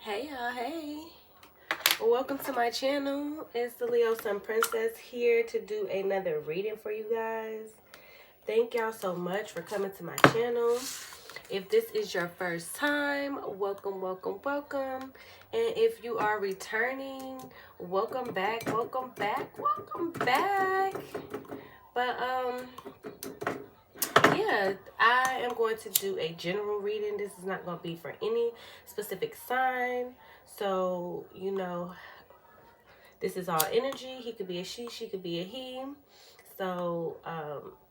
Hey y'all, hey. Welcome to my channel. It's the Leo Sun Princess here to do another reading for you guys. Thank y'all so much for coming to my channel. If this is your first time, welcome, welcome, welcome. And if you are returning, welcome back, welcome back, welcome back. But yeah, I am going to do a general reading. This is not going to be for any specific sign. So, you know, this is all energy. He could be a she could be a he. So,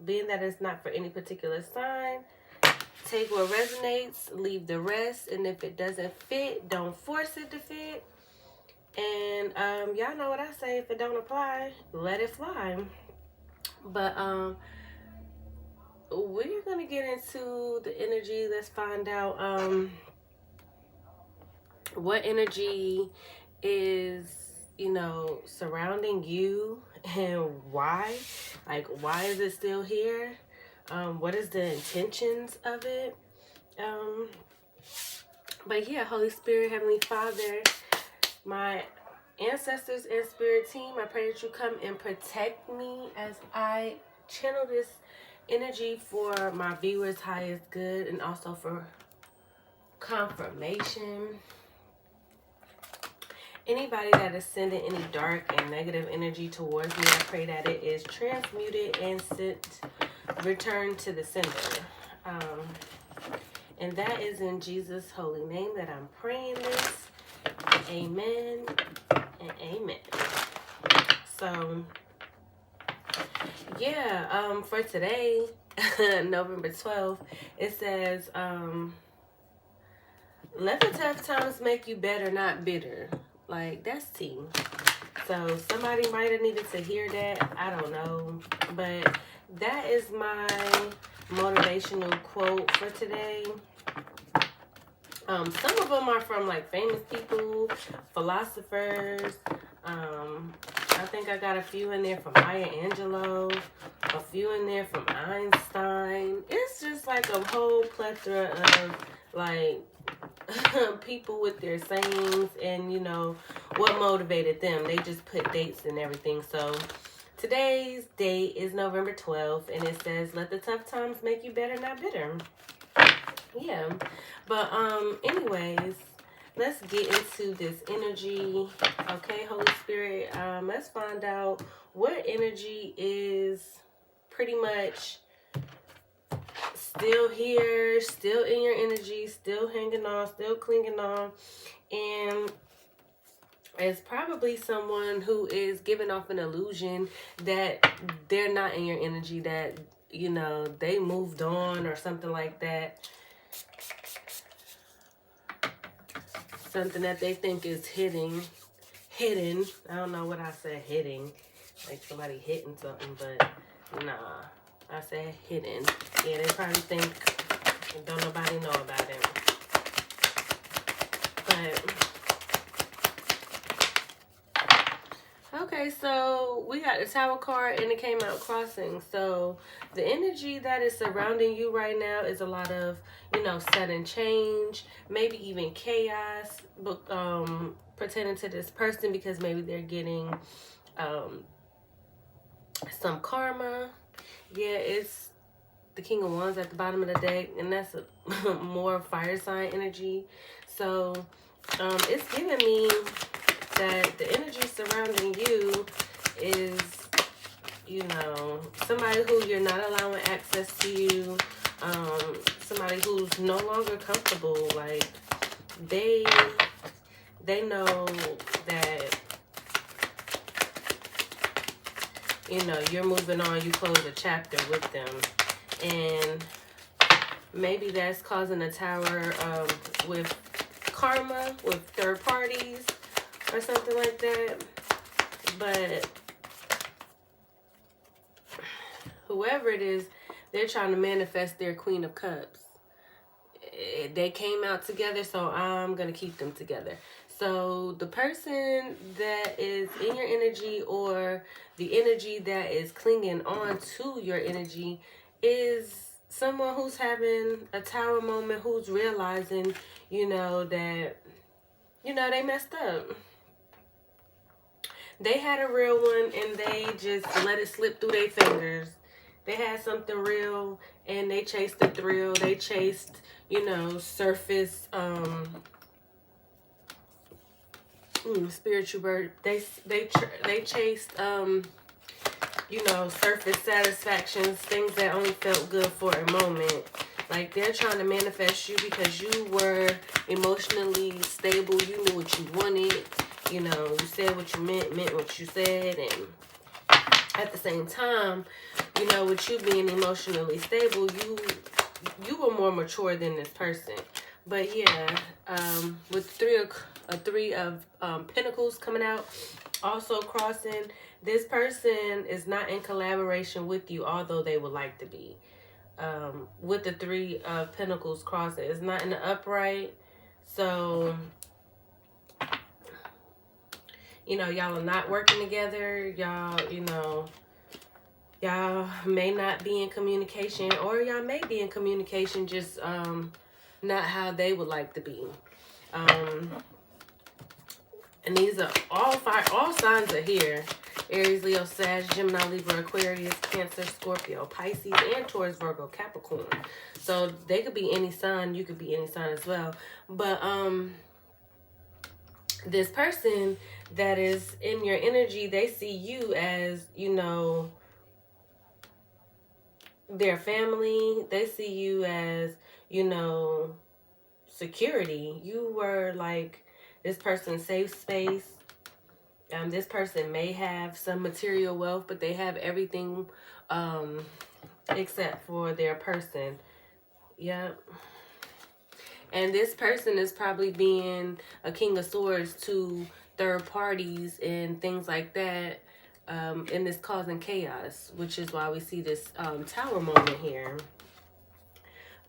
being that it's not for any particular sign, take what resonates, leave the rest. And if it doesn't fit, don't force it to fit. And y'all know what I say, if it don't apply, let it fly. But we're gonna get into the energy. Let's find out what energy is, you know, surrounding you and why. Like, why is it still here? What is the intentions of it? But yeah, Holy Spirit, Heavenly Father, my ancestors and spirit team, I pray that you come and protect me as I channel this energy for my viewers' highest good and also for confirmation. Anybody that is sending any dark and negative energy towards me, I pray that it is transmuted and sent, returned to the sender. And that is in Jesus' holy name that I'm praying this. Amen and amen. So, yeah, for today, November 12th, it says, let the tough times make you better, not bitter. Like, that's tea. So somebody might have needed to hear that. I don't know. But that is my motivational quote for today. Some of them are from like famous people, philosophers. I think I got a few in there from Maya Angelou, a few in there from Einstein. It's just like a whole plethora of like people with their sayings and, you know, what motivated them. They just put dates and everything. So today's date is November 12th, and it says, let the tough times make you better, not bitter. Yeah. But anyways, let's get into this energy. Okay, Holy Spirit, let's find out what energy is pretty much still here, still in your energy, still hanging on, still clinging on. And it's probably someone who is giving off an illusion that they're not in your energy, that, you know, they moved on or something like that. Something that they think is hidden. I don't know what I said, hitting. Like somebody hitting something, but nah. I said hidden. Yeah, they probably think don't nobody know about it. But okay, so we got the Tower card and it came out crossing. So the energy that is surrounding you right now is a lot of, you know, sudden change, maybe even chaos, but pertaining to this person, because maybe they're getting some karma. Yeah, it's the King of Wands at the bottom of the deck, and that's a more fire sign energy. So it's giving me that the energy surrounding you is, you know, somebody who you're not allowing access to you, somebody who's no longer comfortable. Like they know that, you know, you're moving on, you close a chapter with them. And maybe that's causing a tower with karma, with third parties or something like that. But whoever it is, they're trying to manifest their Queen of Cups. They came out together, so I'm going to keep them together. So the person that is in your energy, or the energy that is clinging on to your energy, is someone who's having a tower moment, who's realizing, you know, that you know, they messed up. They had a real one and they just let it slip through their fingers. They had something real and they chased the thrill. They chased, you know, surface, spiritual bird. They chased, you know, surface satisfactions, things that only felt good for a moment. Like, they're trying to manifest you because you were emotionally stable. You knew what you wanted. You know, you said what you meant what you said. And at the same time, you know, with you being emotionally stable, you were more mature than this person. But yeah, with three of pentacles coming out, also crossing, this person is not in collaboration with you, although they would like to be. With the three of pentacles crossing, it's not in the upright. So, you know, y'all are not working together. Y'all, you know, y'all may not be in communication, or y'all may be in communication, just not how they would like to be. And these are all signs are here. Aries, Leo, Sag, Gemini, Libra, Aquarius, Cancer, Scorpio, Pisces, and Taurus, Virgo, Capricorn. So they could be any sign. You could be any sign as well. But this person that is in your energy, they see you as, you know, their family. They see you as, you know, security. You were like this person's safe space. This person may have some material wealth, but they have everything except for their person. Yep. And this person is probably being a King of Swords to third parties and things like that. And it's causing chaos, which is why we see this Tower moment here.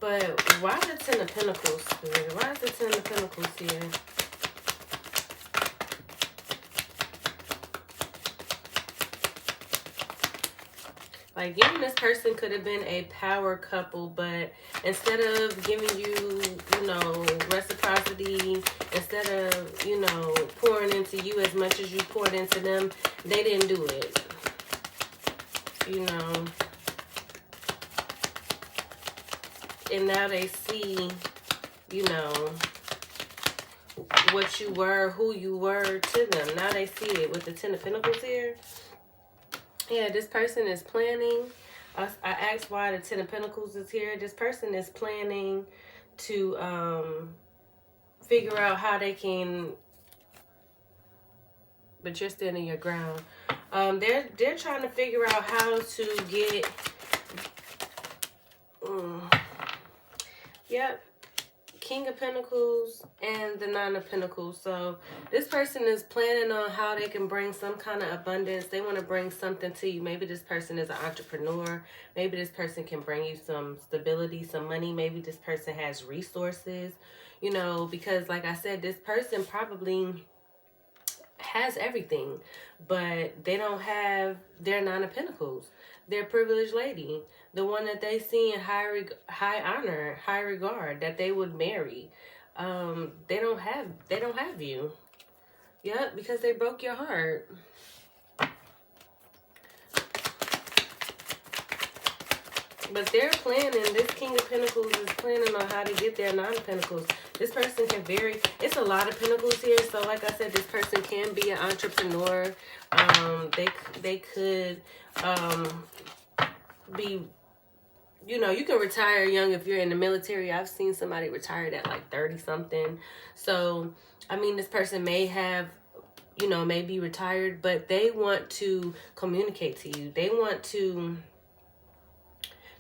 But why the Ten of Pentacles here? Why is the Ten of Pentacles here? Like, you and this person could have been a power couple, but instead of giving you, you know, reciprocity, instead of, you know, pouring into you as much as you poured into them, they didn't do it. You know. And now they see, you know, what you were, who you were to them. Now they see it with the Ten of Pentacles here. Yeah, this person is planning. I asked why the Ten of Pentacles is here. This person is planning to figure out how they can, but you're standing your ground. They're trying to figure out how to get. Yep. King of Pentacles and the Nine of Pentacles. So this person is planning on how they can bring some kind of abundance. They want to bring something to you. Maybe this person is an entrepreneur. Maybe this person can bring you some stability, some money. Maybe this person has resources, you know, because like I said, this person probably has everything, but they don't have their Nine of Pentacles. Their privileged lady, the one that they see in high honor, high regard, that they would marry. They don't have you. Yep, because they broke your heart. But they're planning, this King of Pentacles is planning on how to get their Nine of Pentacles. This person can vary. It's a lot of pentacles here. So like I said, this person can be an entrepreneur. They could be, you know, you can retire young if you're in the military. I've seen somebody retired at like 30 something. So, I mean, this person may have, you know, may be retired, but they want to communicate to you. They want to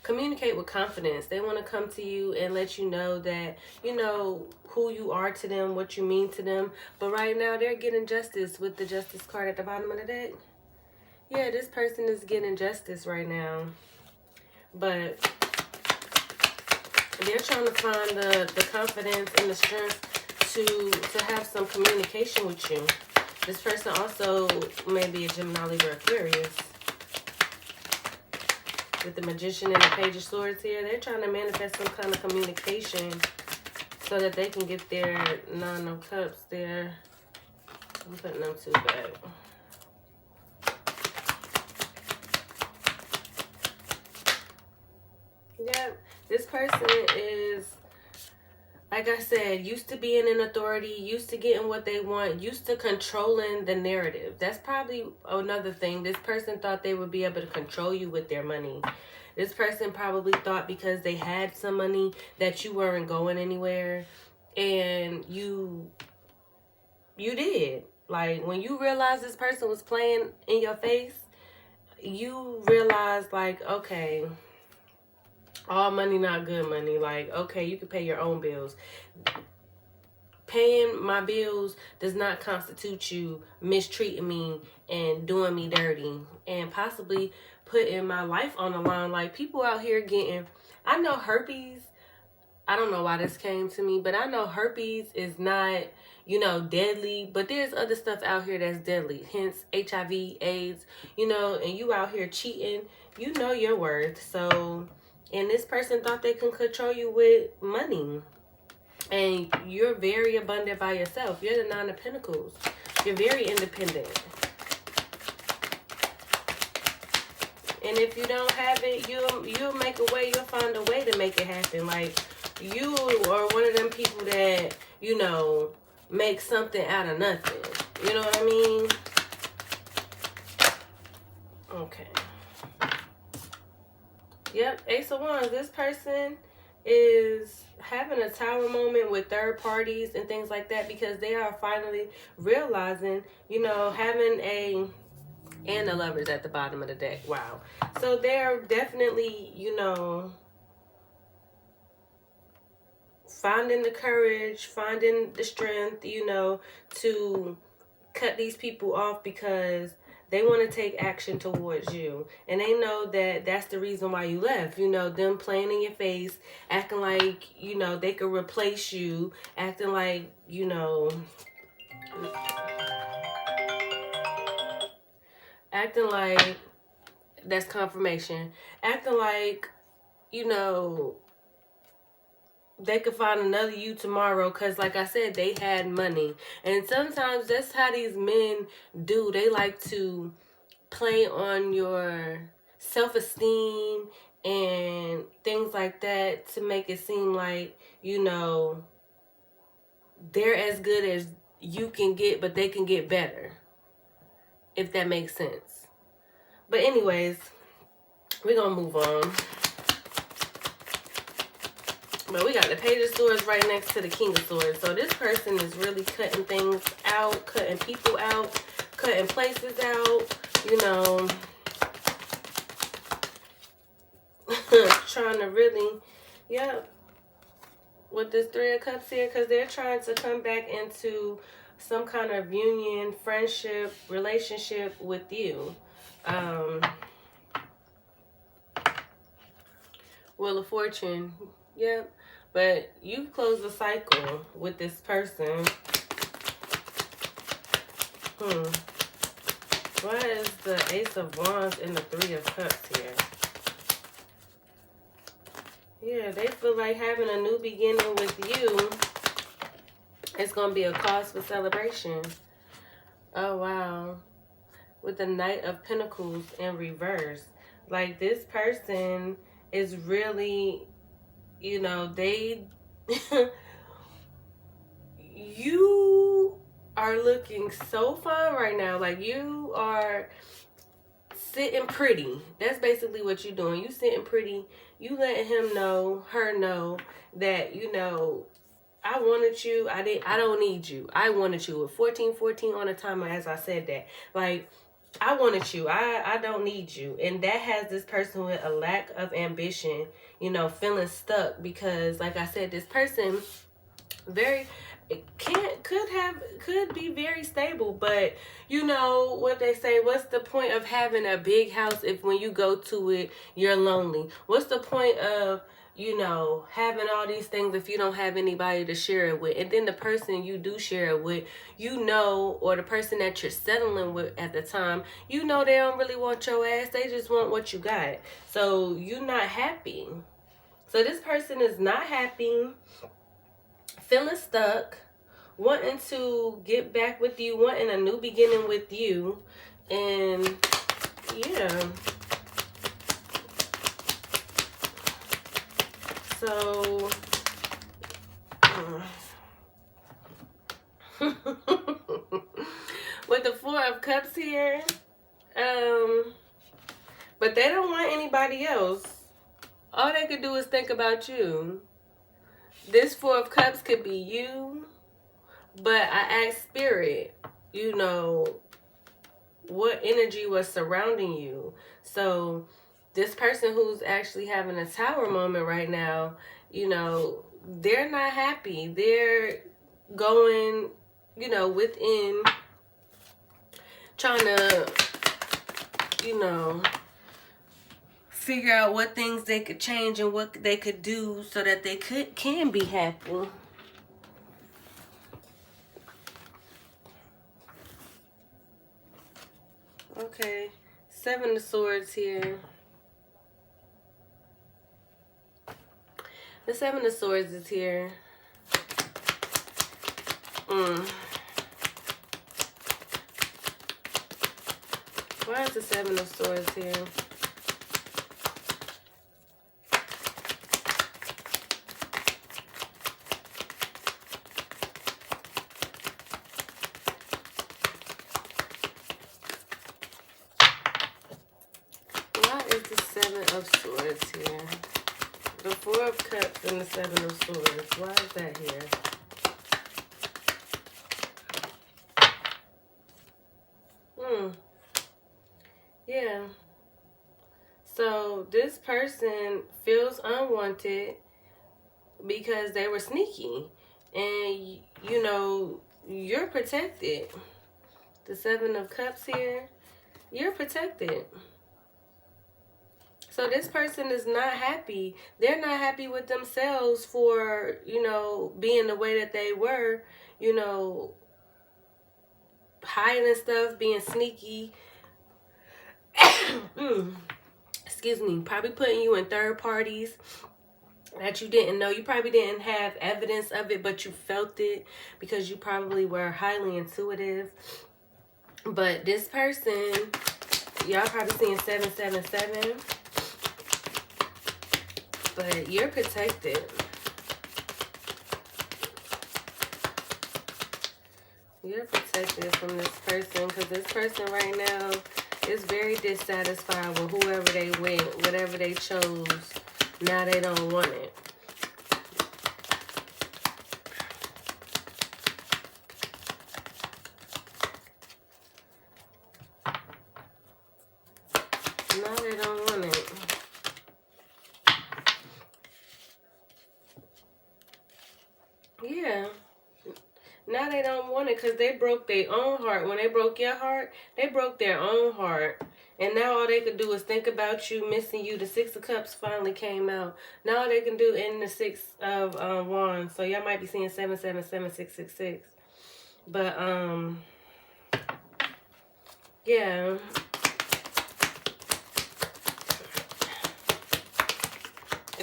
communicate with confidence. They want to come to you and let you know that, you know, who you are to them, what you mean to them. But right now, they're getting justice with the Justice card at the bottom of the deck. Yeah, this person is getting justice right now. But they're trying to find the confidence and the strength to have some communication with you. This person also may be a Gemini, Libra, Aquarius. With the Magician and the Page of Swords here, they're trying to manifest some kind of communication so that they can get their Nine of Cups there. I'm putting them two back. Yeah, this person is, like I said, used to being in authority, used to getting what they want, used to controlling the narrative. That's probably another thing. This person thought they would be able to control you with their money. This person probably thought because they had some money that you weren't going anywhere. And you did. Like, when you realized this person was playing in your face, you realized, like, okay, all money not good money. Like, okay, you can pay your own bills. Paying my bills does not constitute you mistreating me and doing me dirty and possibly putting my life on the line. Like, people out here getting, I know herpes, I don't know why this came to me, but I know herpes is not, you know, deadly, but there's other stuff out here that's deadly, hence HIV, AIDS, you know, and you out here cheating, you know your worth. So, and this person thought they can control you with money. And you're very abundant by yourself. You're the Nine of Pentacles. You're very independent. And if you don't have it, you'll make a way. You'll find a way to make it happen. Like, you are one of them people that, you know, make something out of nothing. You know what I mean? Okay. Yep, Ace of Wands. This person is having a tower moment with third parties and things like that because they are finally realizing, you know, having and the Lovers at the bottom of the deck. Wow. So they're definitely, you know, finding the courage, finding the strength, you know, to cut these people off because they want to take action towards you. And they know that that's the reason why you left. You know, them playing in your face, acting like, you know, they could replace you, acting like, you know, acting like, that's confirmation, acting like, you know, they could find another you tomorrow because, like I said, they had money. And sometimes that's how these men do. They like to play on your self-esteem and things like that to make it seem like, you know, they're as good as you can get, but they can get better, if that makes sense. But anyways, we're gonna move on. But we got the Page of Swords right next to the King of Swords. So this person is really cutting things out, cutting people out, cutting places out, you know, trying to really, yeah, with this Three of Cups here, because they're trying to come back into some kind of union, friendship, relationship with you. Wheel of Fortune, yep. But you've closed the cycle with this person. Why is the Ace of Wands and the Three of Cups here? Yeah, they feel like having a new beginning with you. It's going to be a cause for celebration. Oh, wow. With the Knight of Pentacles in reverse. Like, this person is really, you know, they... you are looking so fine right now. Like, you are sitting pretty. That's basically what you're doing. You sitting pretty. You letting him know, her know that, you know, I wanted you. I don't need you. I wanted you. With 1414 on the timer, as I said that. Like, I wanted you. I don't need you. And that has this person with a lack of ambition, you know, feeling stuck because, like I said, this person could be very stable, but you know what they say, what's the point of having a big house if when you go to it you're lonely? What's the point of, you know, having all these things if you don't have anybody to share it with? And then the person you do share it with, you know, or the person that you're settling with at the time, you know, they don't really want your ass. They just want what you got. So you're not happy. So this person is not happy, feeling stuck, wanting to get back with you, wanting a new beginning with you. And yeah. So with the Four of Cups here, but they don't want anybody else. All they could do is think about you. This Four of Cups could be you, but I asked Spirit, you know, what energy was surrounding you. So this person who's actually having a tower moment right now, you know, they're not happy. They're going, you know, within, trying to, you know, figure out what things they could change and what they could do so that they can be happy. Okay, Seven of Swords here. The Seven of Swords is here. Why is the Seven of Swords here? Why is the Seven of Swords here? The Four of Cups and the Seven of Swords. Why is that here? Yeah. So this person feels unwanted because they were sneaky. And, you know, you're protected. The Seven of Cups here. You're protected. So this person is not happy. They're not happy with themselves for, you know, being the way that they were, you know, hiding stuff, being sneaky. Excuse me. Probably putting you in third parties that you didn't know. You probably didn't have evidence of it, but you felt it because you probably were highly intuitive. But this person, y'all probably seeing 777. But you're protected. You're protected from this person because this person right now is very dissatisfied with whoever they went, whatever they chose. Now they don't want it. Now they don't want it. Yeah. Now they don't want it because they broke their own heart. When they broke your heart, they broke their own heart. And now all they could do is think about you, missing you. The Six of Cups finally came out. Now all they can do in the Six of Wands. So y'all might be seeing 777-666. But, yeah.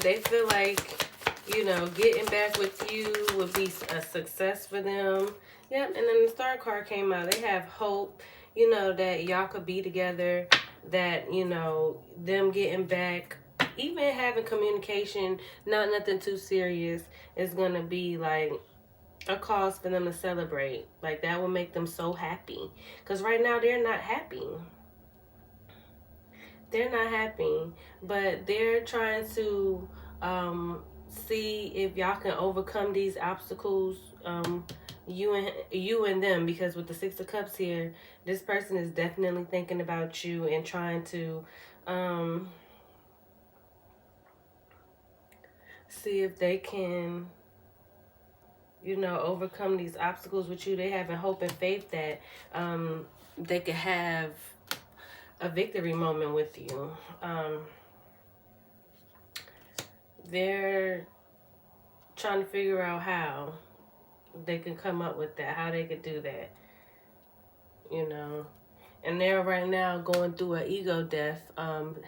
They feel like, you know, getting back with you would be a success for them. Yep, and then the Star card came out. They have hope, you know, that y'all could be together, that, you know, them getting back, even having communication, not nothing too serious, is going to be like a cause for them to celebrate. Like, that will make them so happy. Because right now, they're not happy. They're not happy, but they're trying to see if y'all can overcome these obstacles, you and them, because with the Six of Cups here, this person is definitely thinking about you and trying to see if they can, you know, overcome these obstacles with you. They having hope and faith that they could have a victory moment with you. They're trying to figure out how they can come up with that, how they could do that, you know. And they're right now going through an ego death,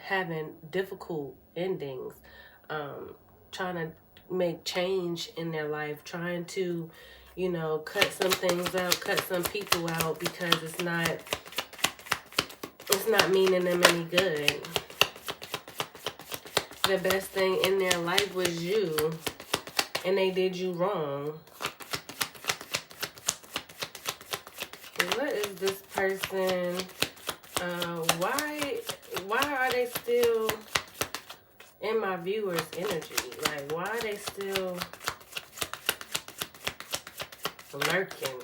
having difficult endings, trying to make change in their life, trying to, you know, cut some things out, cut some people out, because it's not meaning them any good. The best thing in their life was you, and they did you wrong. What is this person? Why are they still in my viewers' energy? Like, why are they still lurking?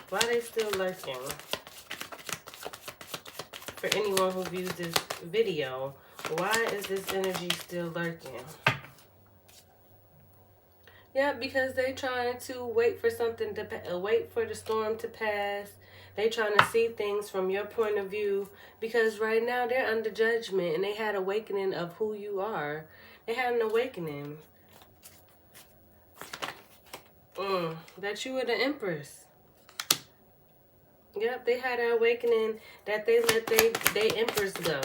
Why are they still lurking? For anyone who views this video, why is this energy still lurking? Yeah, because they trying to wait for something to wait for the storm to pass. They trying to see things from your point of view, because right now they're under judgment, and they had an awakening of who you are. They had an awakening that you were the Empress. Yep, they had an awakening that they let they Empress go.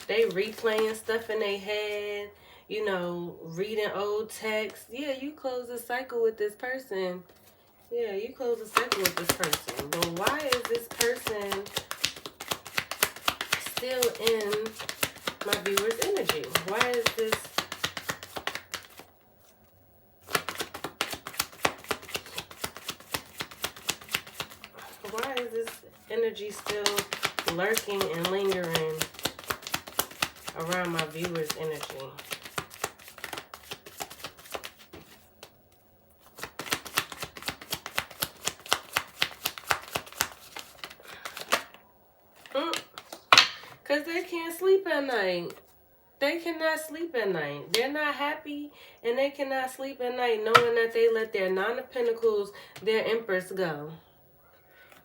They replaying stuff in their head, you know, reading old texts. Yeah, you close a cycle with this person. Yeah, you close a cycle with this person. But why is this person still in my viewer's energy? Why is this? Why is this energy still lurking and lingering around my viewer's energy? Because they can't sleep at night. They cannot sleep at night. They're not happy, and they cannot sleep at night knowing that they let their Nine of Pentacles, their Empress, go.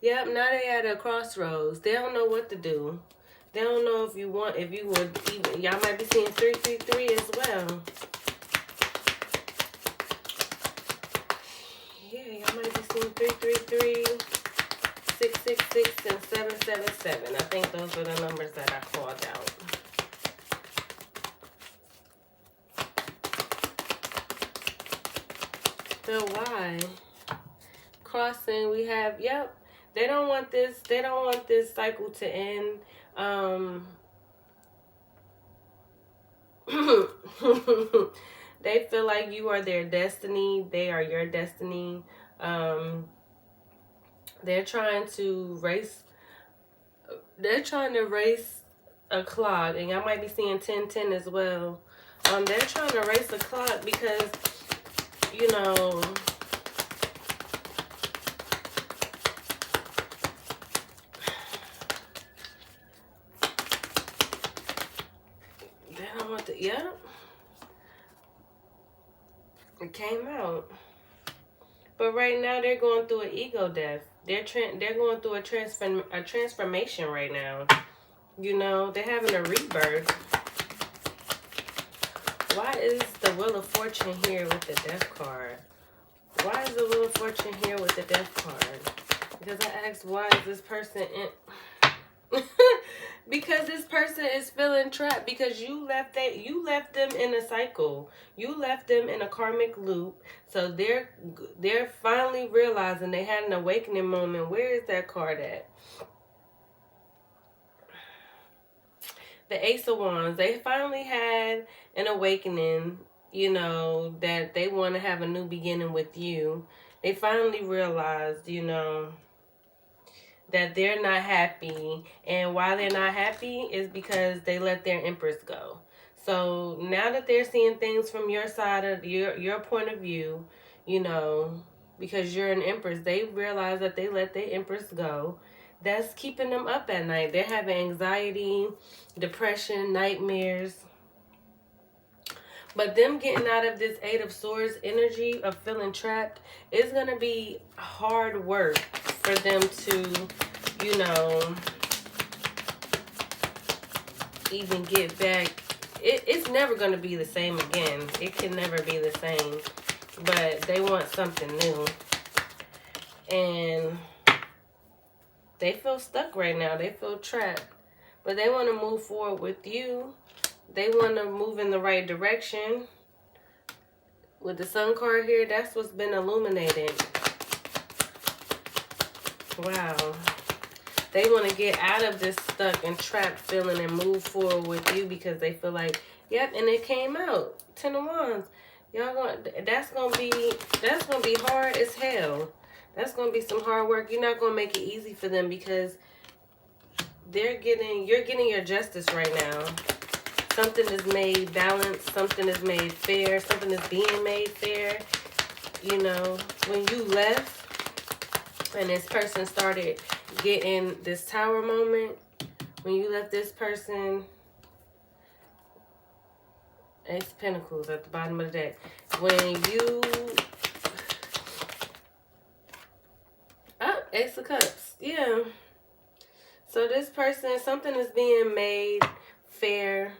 Yep, now they at a crossroads. They don't know what to do. They don't know if you would even, y'all might be seeing 333 as well. Yeah, y'all might be seeing 333, 666, and 777. I think those are the numbers that I called out. So why? Crossing, we have, yep. They don't want this cycle to end. They feel like you are their destiny. They are your destiny. They're trying to race a clock, and y'all might be seeing 1010 as well. They're trying to race a clock because, you know, yeah, it came out. But right now they're going through an ego death. They're going through a transformation right now. You know, they're having a rebirth. Why is the Wheel of Fortune here with the Death card? Why is the Wheel of Fortune here with the Death card? Because I asked, why is this person in... Because this person is feeling trapped, because you left them in a cycle. You left them in a karmic loop. So they're finally realizing they had an awakening moment. Where is that card at? The Ace of Wands. They finally had an awakening, you know, that they want to have a new beginning with you. They finally realized, you know, that they're not happy, and why they're not happy is because they let their Empress go. So now that they're seeing things from your side of your point of view, you know, because you're an Empress, they realize that they let their Empress go. That's keeping them up at night. They're having anxiety, depression, nightmares. But them getting out of this Eight of Swords energy of feeling trapped is going to be hard work for them to, you know, even get back. It's never going to be the same again. It can never be the same. But they want something new. And They feel stuck right now. They feel trapped. But they want to move forward with you. They want to move in the right direction. With the Sun card here, that's what's been illuminated. Wow. They want to get out of this stuck and trapped feeling and move forward with you because they feel like, yep, and it came out. 10 of Wands. Y'all that's gonna be hard as hell. That's gonna be some hard work. You're not gonna make it easy for them because you're getting your justice right now. Something is made balanced, something is made fair, something is being made fair. You know, when you left and this person started getting this Tower moment, when you left this person, Ace of Pentacles at the bottom of the deck. When you... Oh, Ace of Cups. Yeah. So this person, something is being made fair.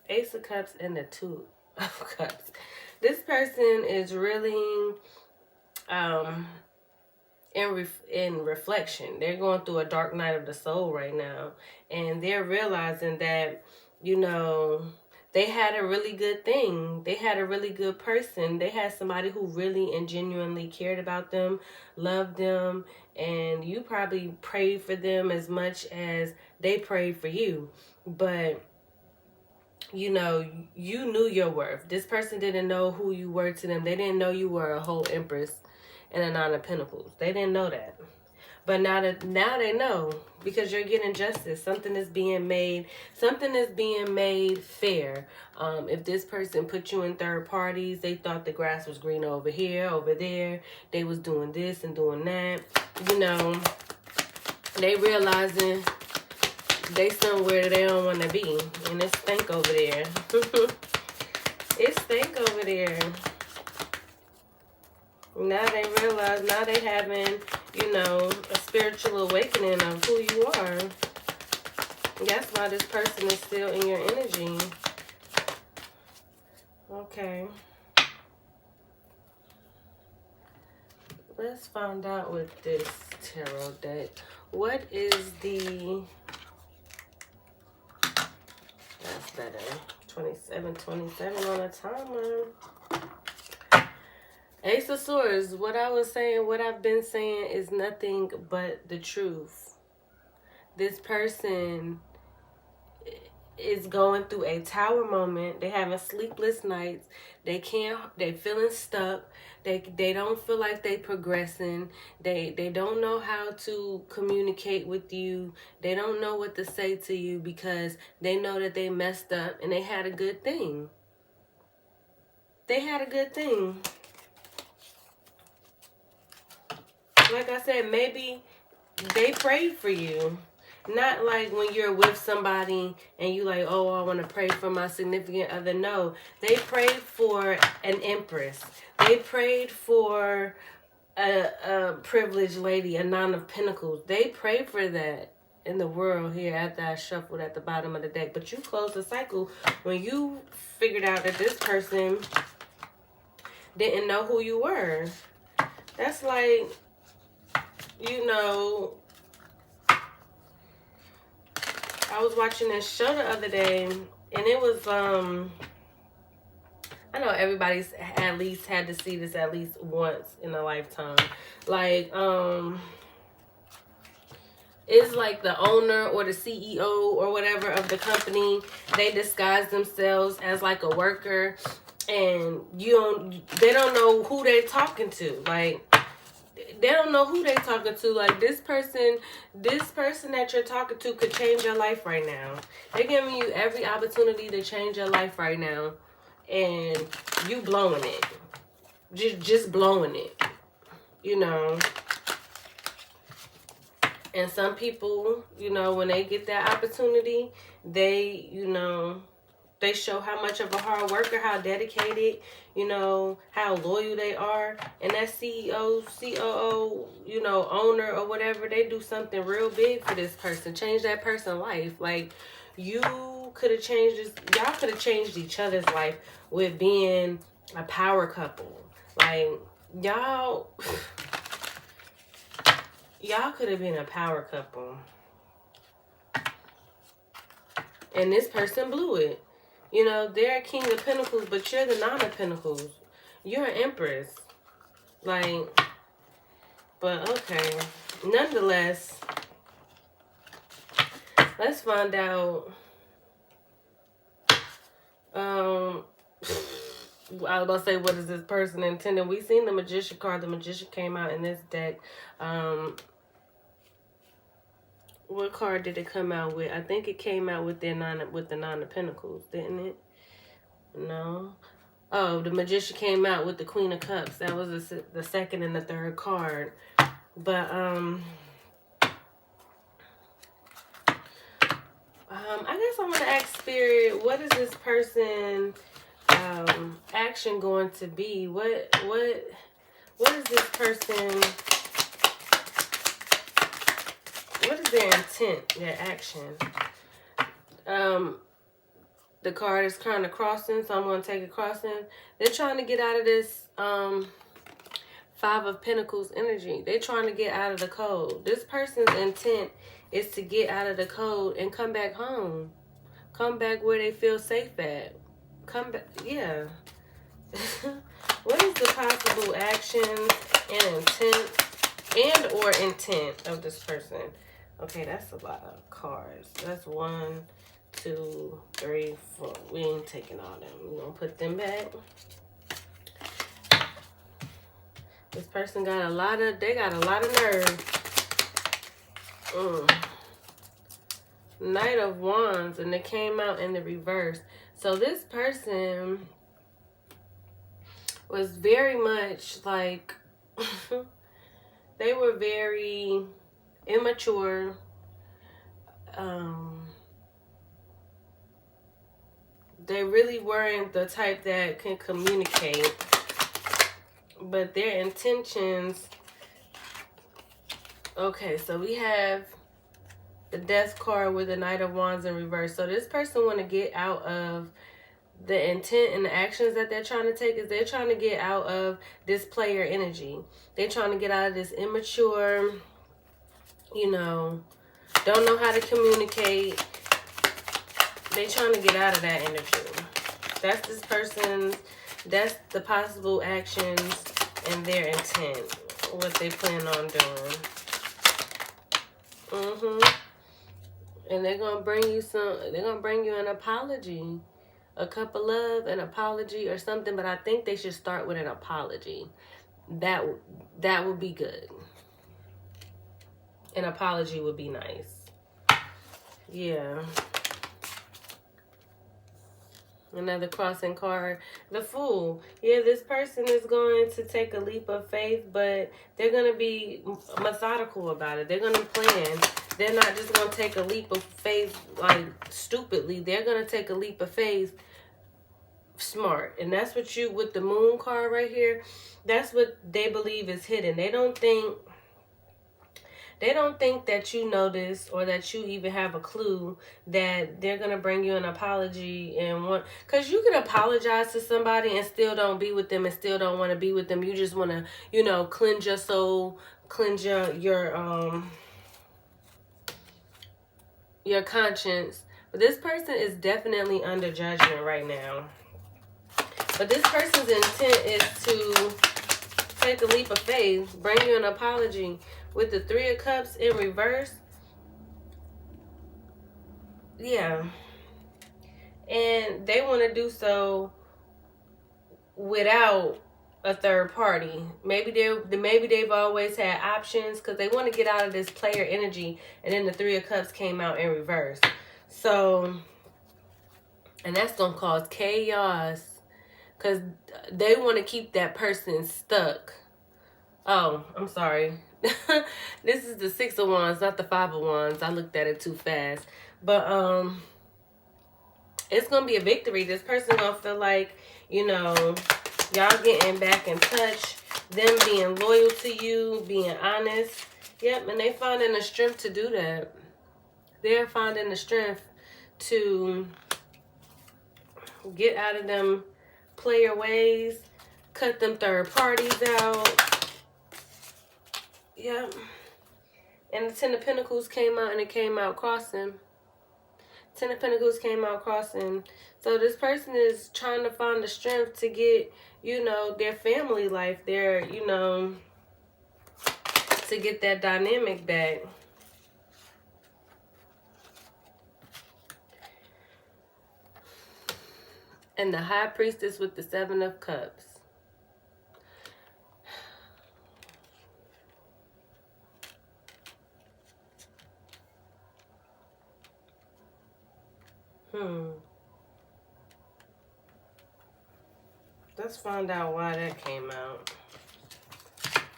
Ace of Cups and the Two of Cups. This person is really in reflection. They're going through a dark night of the soul right now. And they're realizing that, you know... They had a really good thing. They had a really good person. They had somebody who really and genuinely cared about them, loved them, and you probably prayed for them as much as they prayed for you. But, you know, you knew your worth. This person didn't know who you were to them. They didn't know you were a whole Empress and a Nine of Pentacles. They didn't know that. But now they know, because you're getting justice. Something is being made fair. If this person put you in third parties, they thought the grass was green over here, over there. They was doing this and doing that. You know, they realizing they somewhere that they don't want to be. And it stink over there. It stink over there. Now they realize, now they having, you know, a spiritual awakening of who you are. That's why this person is still in your energy. Okay. Let's find out with this tarot deck. What is the... That's better. 27 on a timer. Ace of Swords, what I've been saying is nothing but the truth. This person is going through a Tower moment. They having sleepless nights. They feeling stuck. They don't feel like they progressing. They don't know how to communicate with you. They don't know what to say to you because they know that they messed up and they had a good thing. They had a good thing. Like I said, maybe they prayed for you. Not like when you're with somebody and you like, oh, I want to pray for my significant other. No, they prayed for an Empress. They prayed for a privileged lady, a Nine of Pentacles. They prayed for that in the world here after I shuffled at the bottom of the deck. But you closed the cycle when you figured out that this person didn't know who you were. That's like... You know, I was watching this show the other day, and it was, I know everybody's at least had to see this at least once in a lifetime. Like, it's like the owner or the CEO or whatever of the company, they disguise themselves as like a worker, and they don't know who they're talking to. Like, they don't know who they talking to. Like, this person that you're talking to could change your life right now. They're giving you every opportunity to change your life right now. And you blowing it. Just blowing it. You know. And some people, you know, when they get that opportunity, they, you know, they show how much of a hard worker, how dedicated, you know, how loyal they are. And that CEO, COO, you know, owner or whatever, they do something real big for this person. Change that person's life. Like, you could have changed this. Y'all could have changed each other's life with being a power couple. Like, y'all... y'all could have been a power couple. And this person blew it. You know, they're a king of pentacles, but you're the nine of pentacles. You're an empress. Like, but okay. Nonetheless, let's find out. I was about to say, what is this person intending? We seen the Magician card. The Magician came out in this deck. What card did it come out with? I think it came out with the Nine of Pentacles, didn't it? No. Oh, the Magician came out with the Queen of Cups. That was the second and the third card. But I guess I'm gonna ask Spirit, what is this person action going to be? What is this person? What is their intent, their action? The card is kind of crossing, so I'm going to take it crossing. They're trying to get out of this Five of Pentacles energy. They're trying to get out of the code. This person's intent is to get out of the code and come back home. Come back where they feel safe at. Come back, yeah. What is the possible actions and intent of this person? Okay, that's a lot of cards. That's 1, 2, 3, 4. We ain't taking all them. We're gonna put them back. This person got a lot of nerve. Knight of Wands, and they came out in the reverse. So this person was very much like they were very immature. They really weren't the type that can communicate, but their intentions. Okay, so we have the Death card with the Knight of Wands in reverse. So this person want to get out of the intent and the actions that they're trying to take. Is they're trying to get out of this player energy. They're trying to get out of this immature, you know, don't know how to communicate. They trying to get out of that energy. That's this person's, that's the possible actions and their intent, what they plan on doing. And they're going to bring you they're going to bring you an apology. A cup of love, an apology or something, but I think they should start with an apology. That would be good. An apology would be nice. Yeah. Another crossing card. The Fool. Yeah, this person is going to take a leap of faith, but they're going to be methodical about it. They're going to plan. They're not just going to take a leap of faith like stupidly. They're going to take a leap of faith smart. And that's what you, with the Moon card right here, that's what they believe is hidden. They don't think that you know this, or that you even have a clue that they're going to bring you an apology and want, because you can apologize to somebody and still don't be with them and still don't want to be with them. You just want to, you know, cleanse your soul, cleanse your conscience. But this person is definitely under judgment right now. But this person's intent is to take a leap of faith, bring you an apology. With the Three of Cups in reverse. Yeah. And they want to do so without a third party. Maybe they've always had options because they want to get out of this player energy. And then the Three of Cups came out in reverse. So, and that's going to cause chaos because they want to keep that person stuck. Oh, I'm sorry. This is the Six of Wands, not the Five of Wands. I looked at it too fast. But it's going to be a victory. This person's going to feel like, you know, y'all getting back in touch. Them being loyal to you, being honest. Yep, and they finding the strength to do that. They're finding the strength to get out of them player ways. Cut them third parties out. Yep. And the Ten of Pentacles came out, and it came out crossing. Ten of Pentacles came out crossing. So this person is trying to find the strength to get, you know, their family life, their, you know, to get that dynamic back. And the High Priestess with the Seven of Cups. Let's find out why that came out.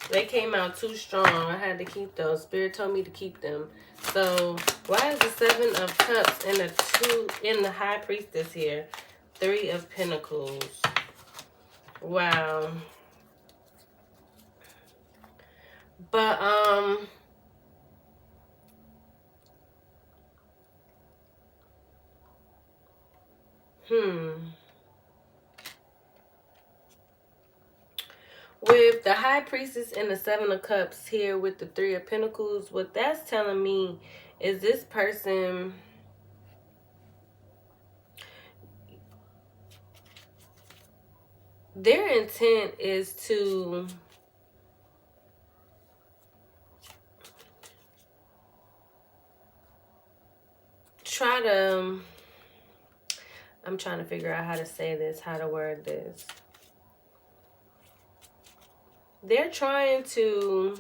They came out too strong. I had to keep those. Spirit told me to keep them. So why is the Seven of Cups and the two in the High Priestess here? Three of Pentacles. Wow. But with the High Priestess and the Seven of Cups here with the Three of Pentacles, what that's telling me is this person, their intent is to try to, I'm trying to figure out how to say this, how to word this. They're trying to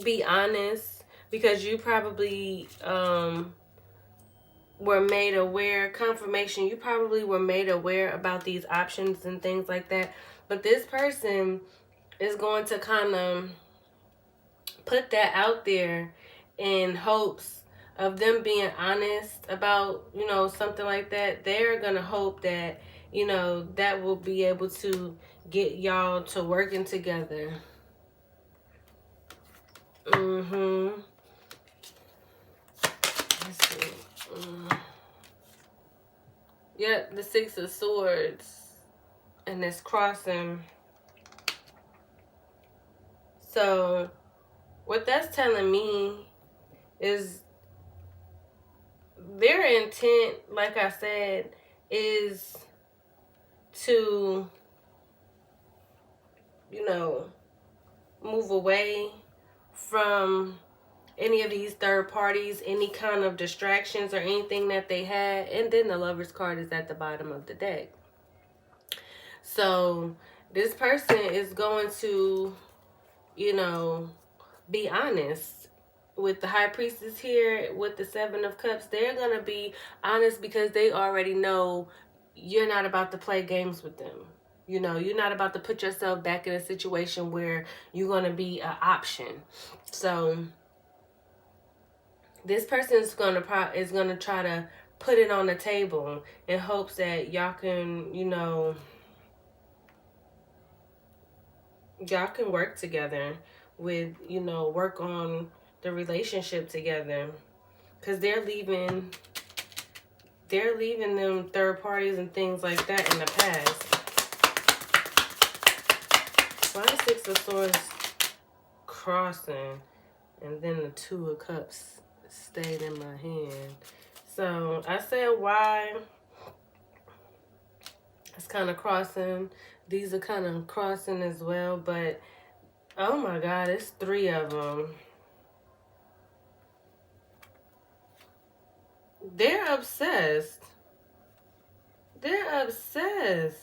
be honest, because you probably were made aware, confirmation, you probably were made aware about these options and things like that. But this person is going to kind of put that out there in hopes of them being honest about, you know, something like that. They're going to hope that, you know, that will be able to get y'all to working together. Let's see. Yep, the Six of Swords. And it's crossing. So, what that's telling me is their intent, like I said, is to, you know, move away from any of these third parties, any kind of distractions or anything that they had. And then the Lover's card is at the bottom of the deck. So this person is going to, you know, be honest. With the High Priestess here, with the Seven of Cups, they're going to be honest because they already know you're not about to play games with them. You know, you're not about to put yourself back in a situation where you're going to be an option. So this person is going to try to put it on the table in hopes that y'all can, you know, y'all can work together with, you know, work on the relationship together, because they're leaving them third parties and things like that in the past. Why the Six of Swords crossing and then the Two of Cups stayed in my hand? So I said why it's kind of crossing. These are kind of crossing as well, but oh my God, it's three of them. They're obsessed. They're obsessed.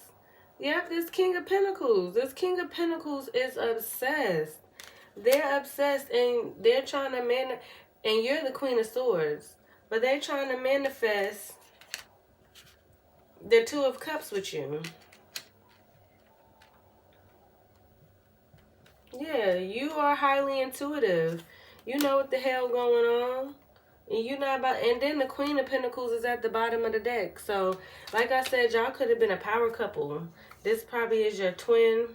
Yep, this King of Pentacles. This King of Pentacles is obsessed. They're obsessed and they're trying to and you're the Queen of Swords. But they're trying to manifest the Two of Cups with you. Yeah, you are highly intuitive. You know what the hell going on. And you're not about, and then the Queen of Pentacles is at the bottom of the deck. So, like I said, y'all could have been a power couple. This probably is your twin,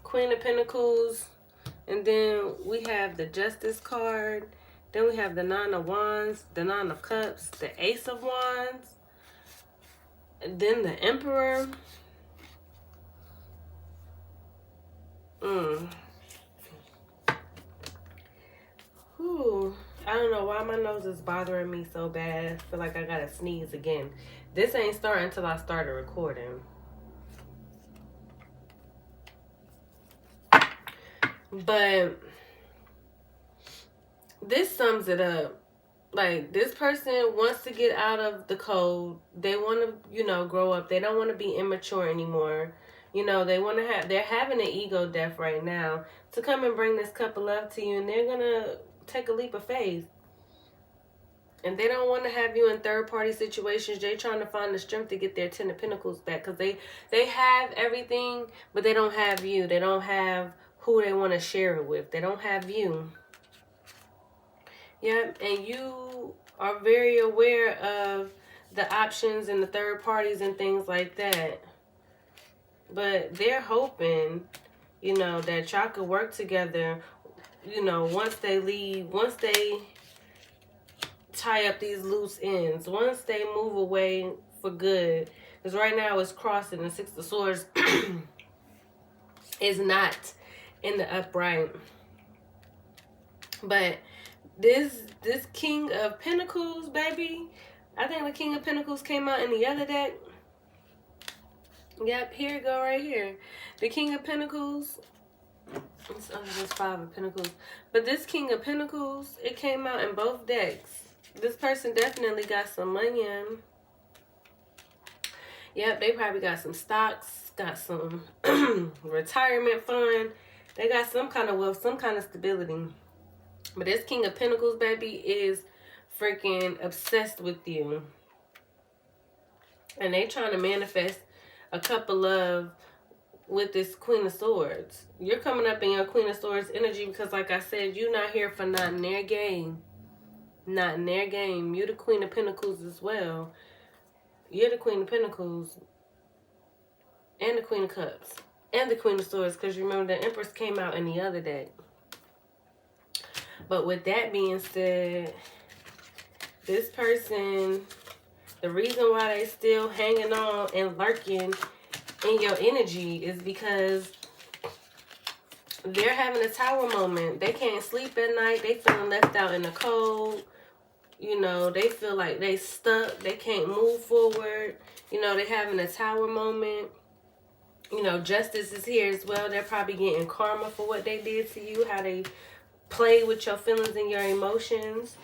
Queen of Pentacles. And then we have the Justice card. Then we have the Nine of Wands, the Nine of Cups, the Ace of Wands. And then the Emperor. Whew. I don't know why my nose is bothering me so bad. I feel like I gotta sneeze again. This ain't starting until I started recording. But this sums it up. Like, this person wants to get out of the code. They want to, you know, grow up. They don't want to be immature anymore. You know, they want to have, they're having an ego death right now to come and bring this cup of love to you. And they're going to take a leap of faith. And they don't want to have you in third-party situations. They're trying to find the strength to get their 10 of Pentacles back. Because they have everything, but they don't have you. They don't have who they want to share it with. They don't have you. Yep, and you are very aware of the options and the third parties and things like that. But they're hoping, you know, that y'all could work together, you know, once they leave, once they tie up these loose ends, once they move away for good. Because right now it's crossing. The Six of Swords is not in the upright. But this King of Pentacles, baby, I think the King of Pentacles came out in the other deck. Yep, here you go right here. The King of Pentacles. It's under this Five of Pentacles. But this King of Pentacles, it came out in both decks. This person definitely got some money in. Yep, they probably got some stocks, got some retirement fund. They got some kind of wealth, some kind of stability. But this King of Pentacles, baby, is freaking obsessed with you. And they trying to manifest a cup of love with this Queen of Swords. You're coming up in your Queen of Swords energy because, like I said, you're not here for not in their game. Not in their game. You're the Queen of Pentacles as well. You're the Queen of Pentacles. And the Queen of Cups. And the Queen of Swords. Because remember, the Empress came out in the other deck. But with that being said, this person, the reason why they still hanging on and lurking in your energy is because they're having a tower moment. They can't sleep at night. They feeling left out in the cold. You know, they feel like they stuck. They can't move forward. You know, they're having a tower moment. You know, justice is here as well. They're probably getting karma for what they did to you, how they play with your feelings and your emotions,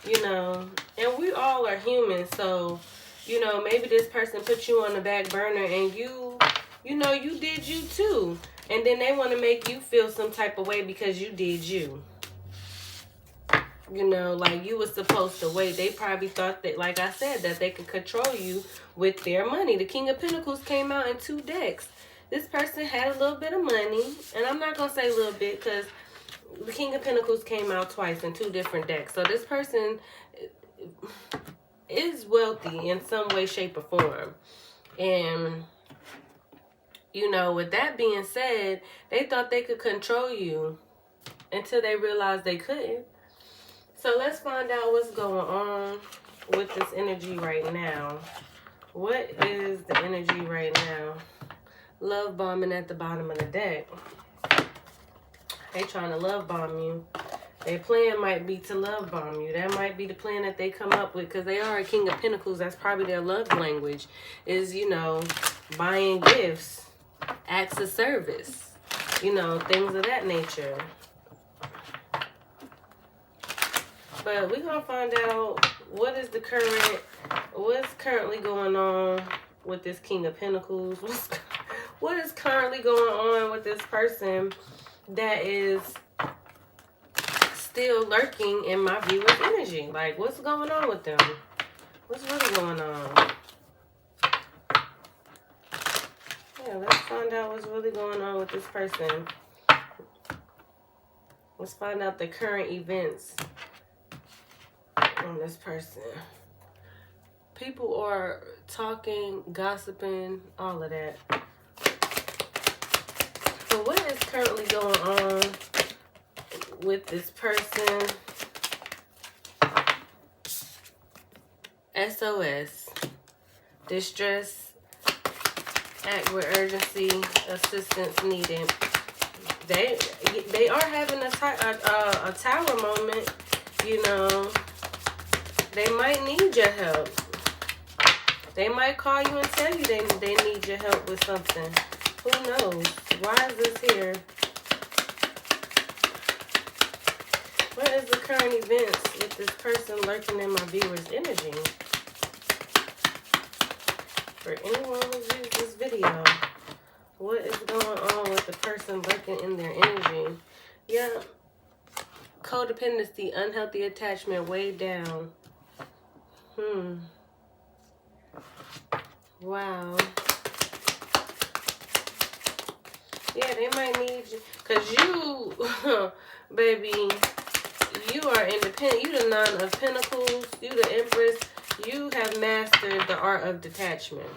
you know. And we all are human, so, you know, maybe this person put you on the back burner and you know, you did you too. And then they want to make you feel some type of way because you did you. You know, like you were supposed to wait. They probably thought that, like I said, that they could control you with their money. The King of Pentacles came out in 2 decks. This person had a little bit of money. And I'm not going to say a little bit because the King of Pentacles came out twice in 2 different decks. So this person is wealthy in some way, shape, or form. And, you know, with that being said, they thought they could control you until they realized they couldn't. So let's find out what's going on with this energy right now. What is the energy right now? Love bombing at the bottom of the deck. They trying to love bomb you. Their plan might be to love bomb you. That might be the plan that they come up with because they are a King of Pentacles. That's probably their love language is, you know, buying gifts, acts of service, you know, things of that nature. But we're going to find out what's currently going on with this King of Pentacles. What is currently going on with this person that is still lurking in my viewer's energy? Like, what's going on with them? What's really going on? Yeah, let's find out what's really going on with this person. Let's find out the current events on this person. People are talking, gossiping, all of that. So what is currently going on with this person? SOS. Distress. Act with urgency. Assistance needed. They are having a tower moment. You know, they might need your help. They might call you and tell you they need your help with something. Who knows? Why is this here? What is the current events with this person lurking in my viewer's energy? For anyone who views this video, what is going on with the person lurking in their energy? Yeah. Codependency, unhealthy attachment, way down. Wow. Yeah, they might need you. Because you, baby, you are independent. You the Nine of Pentacles. You the Empress. You have mastered the art of detachment.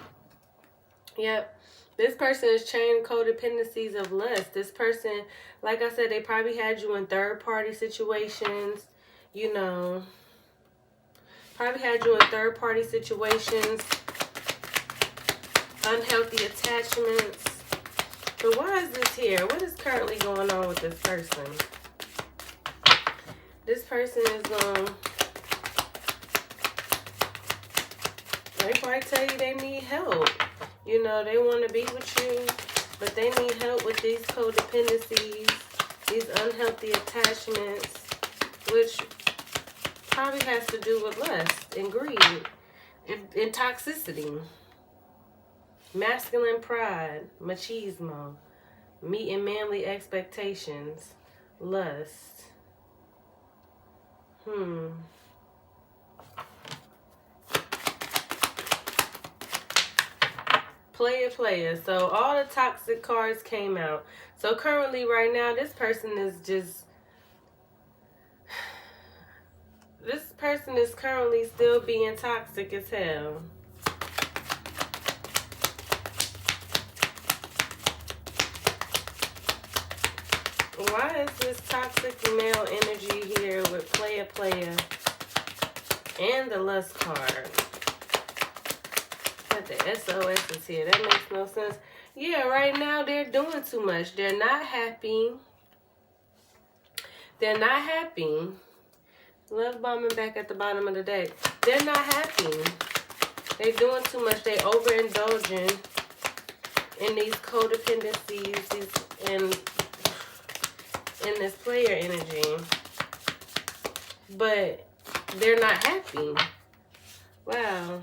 Yep. This person is chained codependencies of lust. This person, like I said, they probably had you in third-party situations. You know. Probably had you in third-party situations. Unhealthy attachments. But why is this here? What is currently going on with this person? This person is they probably tell you they need help. You know, they want to be with you, but they need help with these codependencies, these unhealthy attachments, which probably has to do with lust and greed and toxicity. Masculine pride, machismo, meeting manly expectations, lust. Player. So all the toxic cards came out. So currently right now, this person is currently still being toxic as hell. Why is this toxic male energy here with player and the lust card? Got the SOS is here. That makes no sense. Yeah, right now they're doing too much. They're not happy. They're not happy. Love bombing back at the bottom of the deck. They're not happy. They're doing too much. They overindulging in these codependencies and in this player energy, but they're not happy. Wow.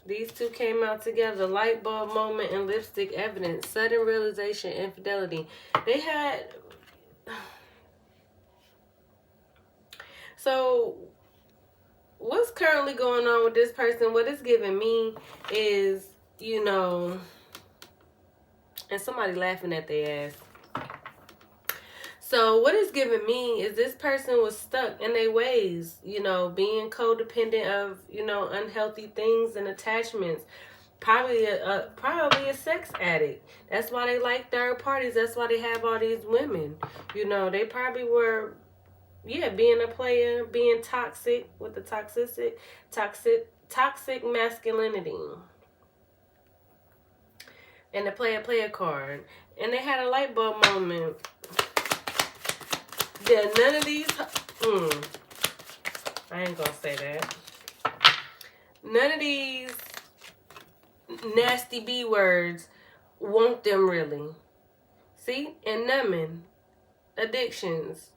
These two came out together. Light bulb moment and lipstick evidence. Sudden realization, infidelity. They had... So, what's currently going on with this person? What it's giving me is, you know... And somebody laughing at their ass. So what it's giving me is this person was stuck in their ways, you know, being codependent of, you know, unhealthy things and attachments. Probably a sex addict. That's why they like third parties. That's why they have all these women. You know, they probably were, yeah, being a player, being toxic with the toxic masculinity. And the player card. And they had a light bulb moment. Yeah, none of these... I ain't gonna say that. None of these nasty B words want them really. See? And numbing. Addictions.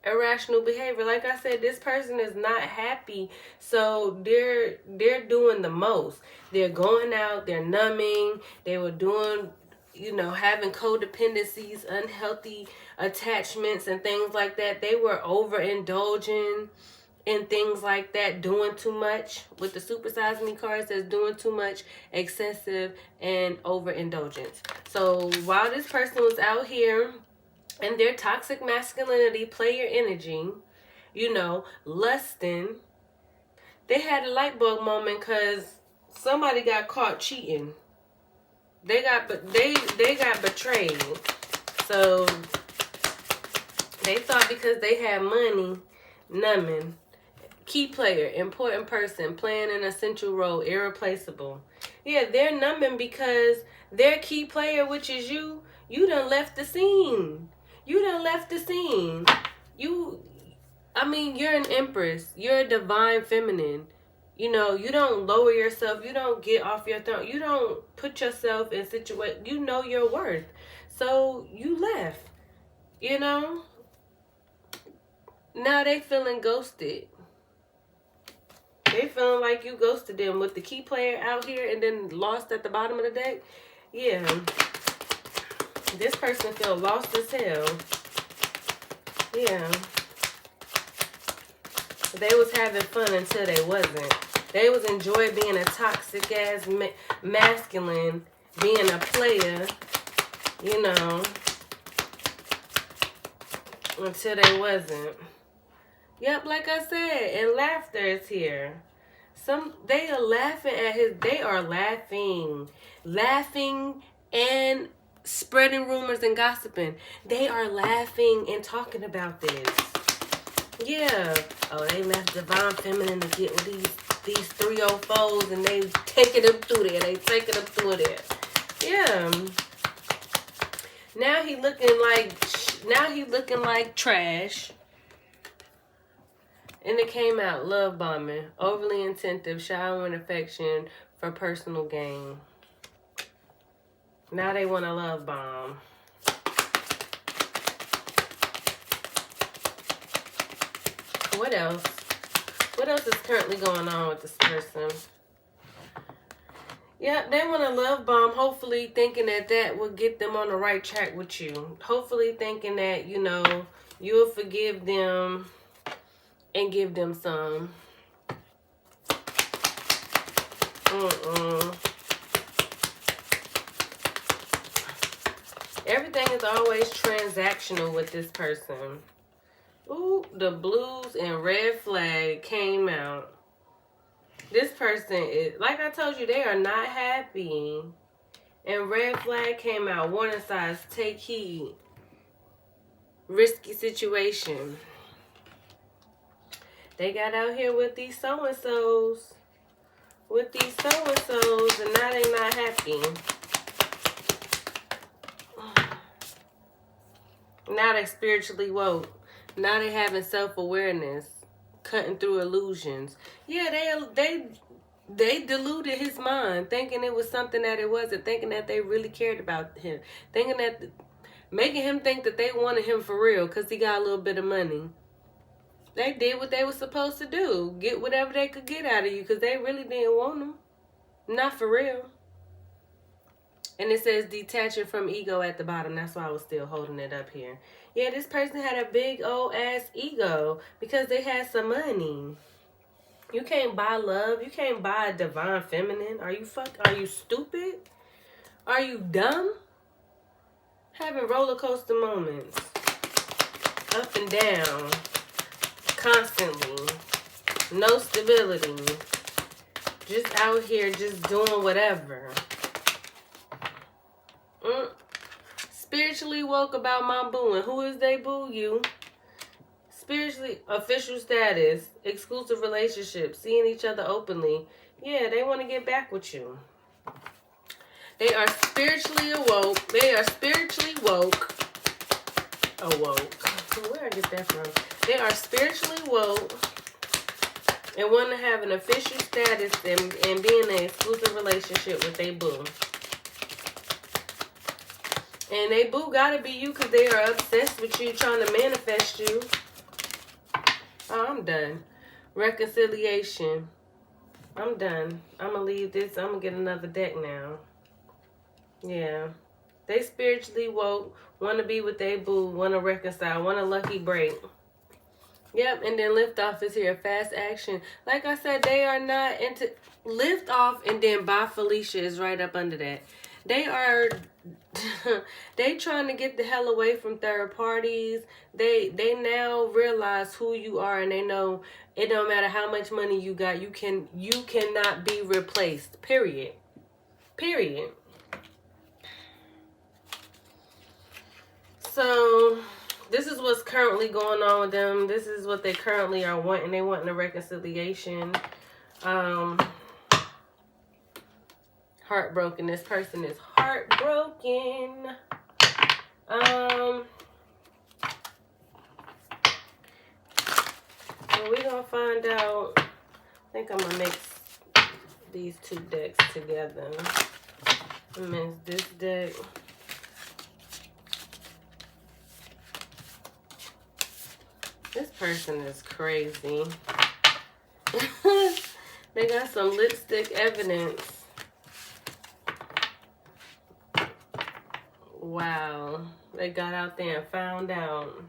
Irrational behavior. Like I said, this person is not happy. So they're doing the most. They're going out. They're numbing. They were doing... You know, having codependencies, unhealthy attachments and things like that. They were overindulging in things like that, doing too much. With the Supersize Me cards, that's doing too much, excessive, and overindulgence. So while this person was out here in their toxic masculinity, player energy, you know, lusting, they had a light bulb moment because somebody got caught cheating. They got betrayed. So they thought because they had money, numbing. Key player, important person, playing an essential role, irreplaceable. Yeah, they're numbing because their key player, which is you done left the scene. You done left the scene. I mean, you're an empress. You're a divine feminine. You know, you don't lower yourself. You don't get off your throne. You don't put yourself in situation. You know your worth. So you left. You know? Now they feeling ghosted. They feeling like you ghosted them with the key player out here and then lost at the bottom of the deck. Yeah. This person feel lost as hell. Yeah. They was having fun until they wasn't. They was enjoying being a toxic ass masculine, being a player, you know, until they wasn't. Yep, like I said, and laughter is here. They are laughing at they are laughing and spreading rumors and gossiping. They are laughing and talking about this. Yeah. Oh, they left Divine Feminine to get with these 304s and they taking them through there. They taking them through there. Yeah. Now he looking like trash. And it came out, love bombing, overly intensive, showering affection for personal gain. Now they want to love bomb. What else? What else is currently going on with this person? Yeah, they want to love bomb, hopefully thinking that will get them on the right track with you. Hopefully thinking that, you know, you'll forgive them and give them some. Everything is always transactional with this person. Ooh, the blues and red flag came out. This person is, like I told you, they are not happy. And red flag came out. Warning signs, take heed. Risky situation. They got out here with these so-and-sos. With these so-and-sos, and now they not happy. Now they spiritually woke. Now they having self-awareness. Cutting through illusions. Yeah, they deluded his mind, thinking it was something that it wasn't, thinking that they really cared about him, thinking that, making him think that they wanted him for real because he got a little bit of money. They did what they were supposed to do. Get whatever they could get out of you because they really didn't want him. Not for real. And it says detaching from ego at the bottom. That's why I was still holding it up here. Yeah, this person had a big old ass ego because they had some money. You can't buy love. You can't buy a divine feminine. Are you stupid? Are you dumb? Having roller coaster moments. Up and down. Constantly. No stability. Just out here just doing whatever. Spiritually woke about my boo. And who is they boo? You. Spiritually, official status, exclusive relationship, seeing each other openly. Yeah, they want to get back with you. They are spiritually awoke. They are spiritually woke. Awoke. Where I get that from? They are spiritually woke and want to have an official status and be in an exclusive relationship with they boo. And they boo gotta be you because they are obsessed with you, trying to manifest you. Oh, I'm done. Reconciliation. I'm done. I'm going to leave this. I'm going to get another deck now. Yeah. They spiritually woke. Want to be with they boo. Want to reconcile. Want a lucky break. Yep. And then lift off is here. Fast action. Like I said, they are not into... Lift off and then bye Felicia is right up under that. They are... they trying to get the hell away from third parties. They now realize who you are, and they know it don't matter how much money you got, you cannot be replaced. Period. So this is what's currently going on with them. This is what they currently are wanting. They want a reconciliation. Heartbroken. This person is heartbroken. So we're gonna find out. I think I'm gonna mix these two decks together. Mix this deck. This person is crazy. They got some lipstick evidence. Wow. They got out there and found out.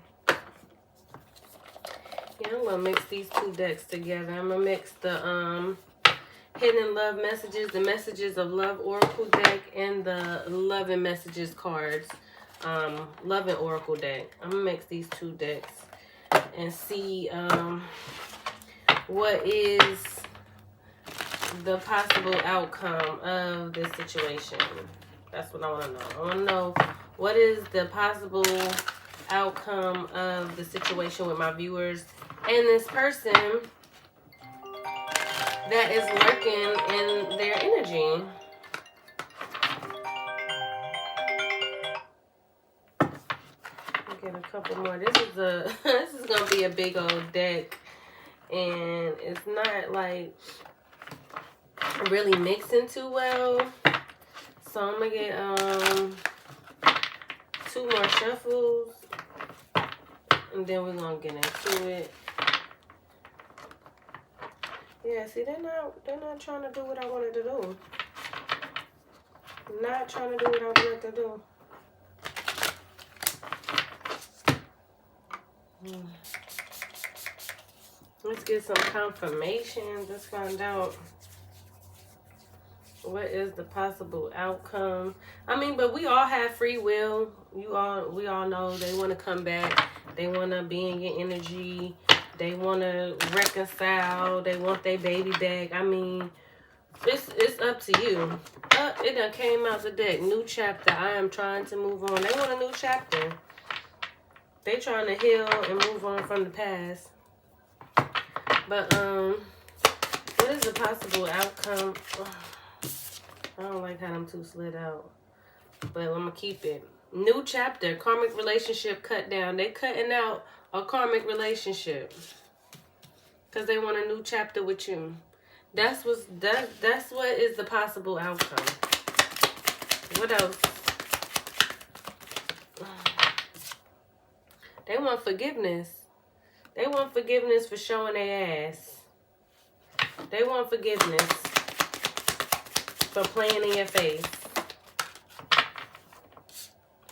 Yeah, I'm going to mix these two decks together. I'm going to mix the Hidden Love Messages, the Messages of Love Oracle deck, and the Love and Messages cards. Love and Oracle deck. I'm going to mix these two decks and see what is the possible outcome of this situation. That's what I want to know. I want to know what is the possible outcome of the situation with my viewers and this person that is lurking in their energy. Get a couple more. This is gonna be a big old deck, and it's not like really mixing too well. So I'm gonna get 2 more shuffles, and then we're gonna get into it. Yeah, see, they're not trying to do what I wanted to do. Not trying to do what I wanted to do. Let's get some confirmation. Let's find out what is the possible outcome. I mean, but we all have free will. We all know they want to come back. They want to be in your energy. They want to reconcile. They want their baby back. I mean, it's up to you. It done came out the deck. New chapter. I am trying to move on. They want a new chapter. They trying to heal and move on from the past. But what is the possible outcome? I don't like how them two slid out, but I'm gonna keep it. New chapter, karmic relationship cut down. They cutting out a karmic relationship because they want a new chapter with you. That's what is the possible outcome. What else? They want forgiveness. They want forgiveness for showing their ass. They want forgiveness for playing in your face.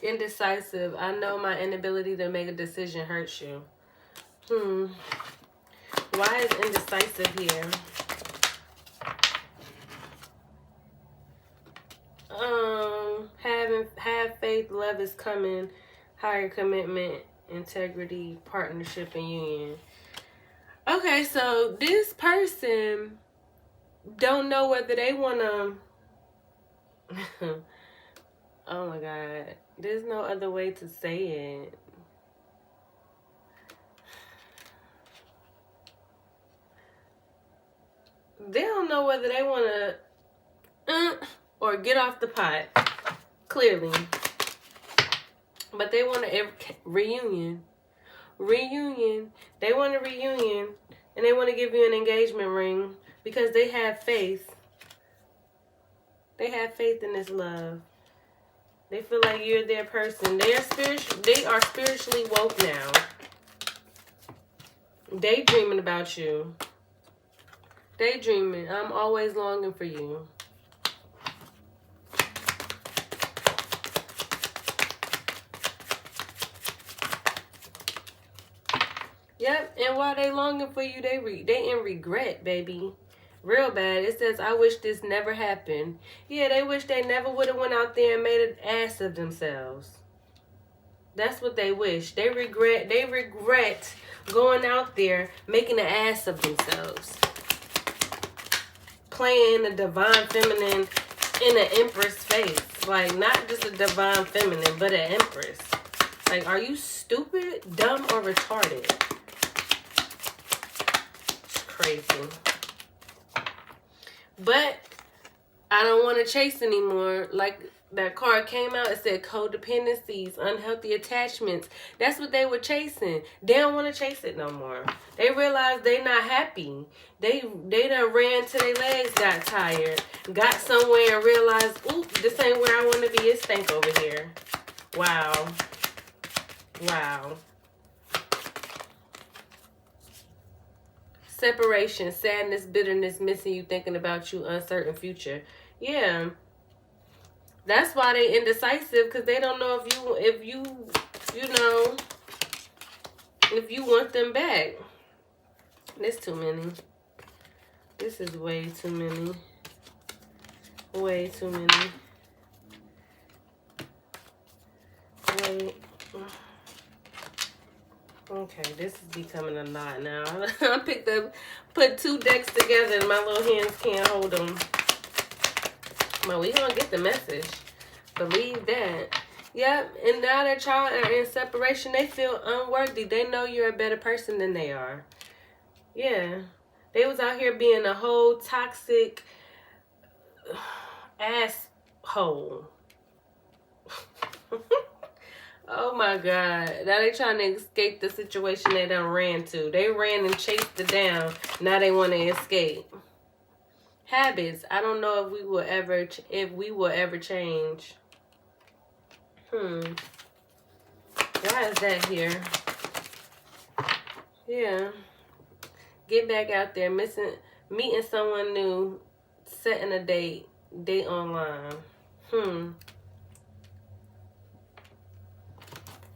Indecisive. I know my inability to make a decision hurts you. Why is indecisive here? Have faith, love is coming, higher commitment, integrity, partnership, and union. Okay, so this person don't know whether they want to... Oh my God. There's no other way to say it. They don't know whether they want to or get off the pot, clearly. But they want a reunion. They want a reunion, and they want to give you an engagement ring because they have faith. They have faith in this love. They feel like you're their person. They are spiritually woke now. Daydreaming about you. Daydreaming. I'm always longing for you. Yep, and while they longing for you, they in regret, baby. Real bad. It says, I wish this never happened. Yeah, they wish they never would have went out there and made an ass of themselves. That's what they wish. They regret going out there making an ass of themselves. Playing a divine feminine in an empress face. Like, not just a divine feminine, but an empress. Like, are you stupid, dumb, or retarded? It's crazy. But I don't want to chase anymore. Like that card came out, it said codependencies, unhealthy attachments. That's what they were chasing. They don't want to chase it no more. They realized they not happy. They done ran till their legs got tired, got somewhere and realized, oop, this ain't where I want to be. It stank over here. Wow. Wow. Separation, sadness, bitterness, missing you, thinking about you, uncertain future. Yeah. That's why they indecisive, because they don't know if you want them back. There's too many. This is way too many. Way too many. Wait. Okay, this is becoming a lot now. I put 2 decks together and my little hands can't hold them. Well, we gonna get the message. Believe that. Yep, and now that y'all are in separation, they feel unworthy. They know you're a better person than they are. Yeah. They was out here being a whole toxic asshole. Oh my God. Now they trying to escape the situation they done ran to. They ran and chased it down. Now they want to escape. Habits. I don't know if we will ever change. Why is that here? Yeah. Get back out there. Meeting someone new. Setting a date. Date online.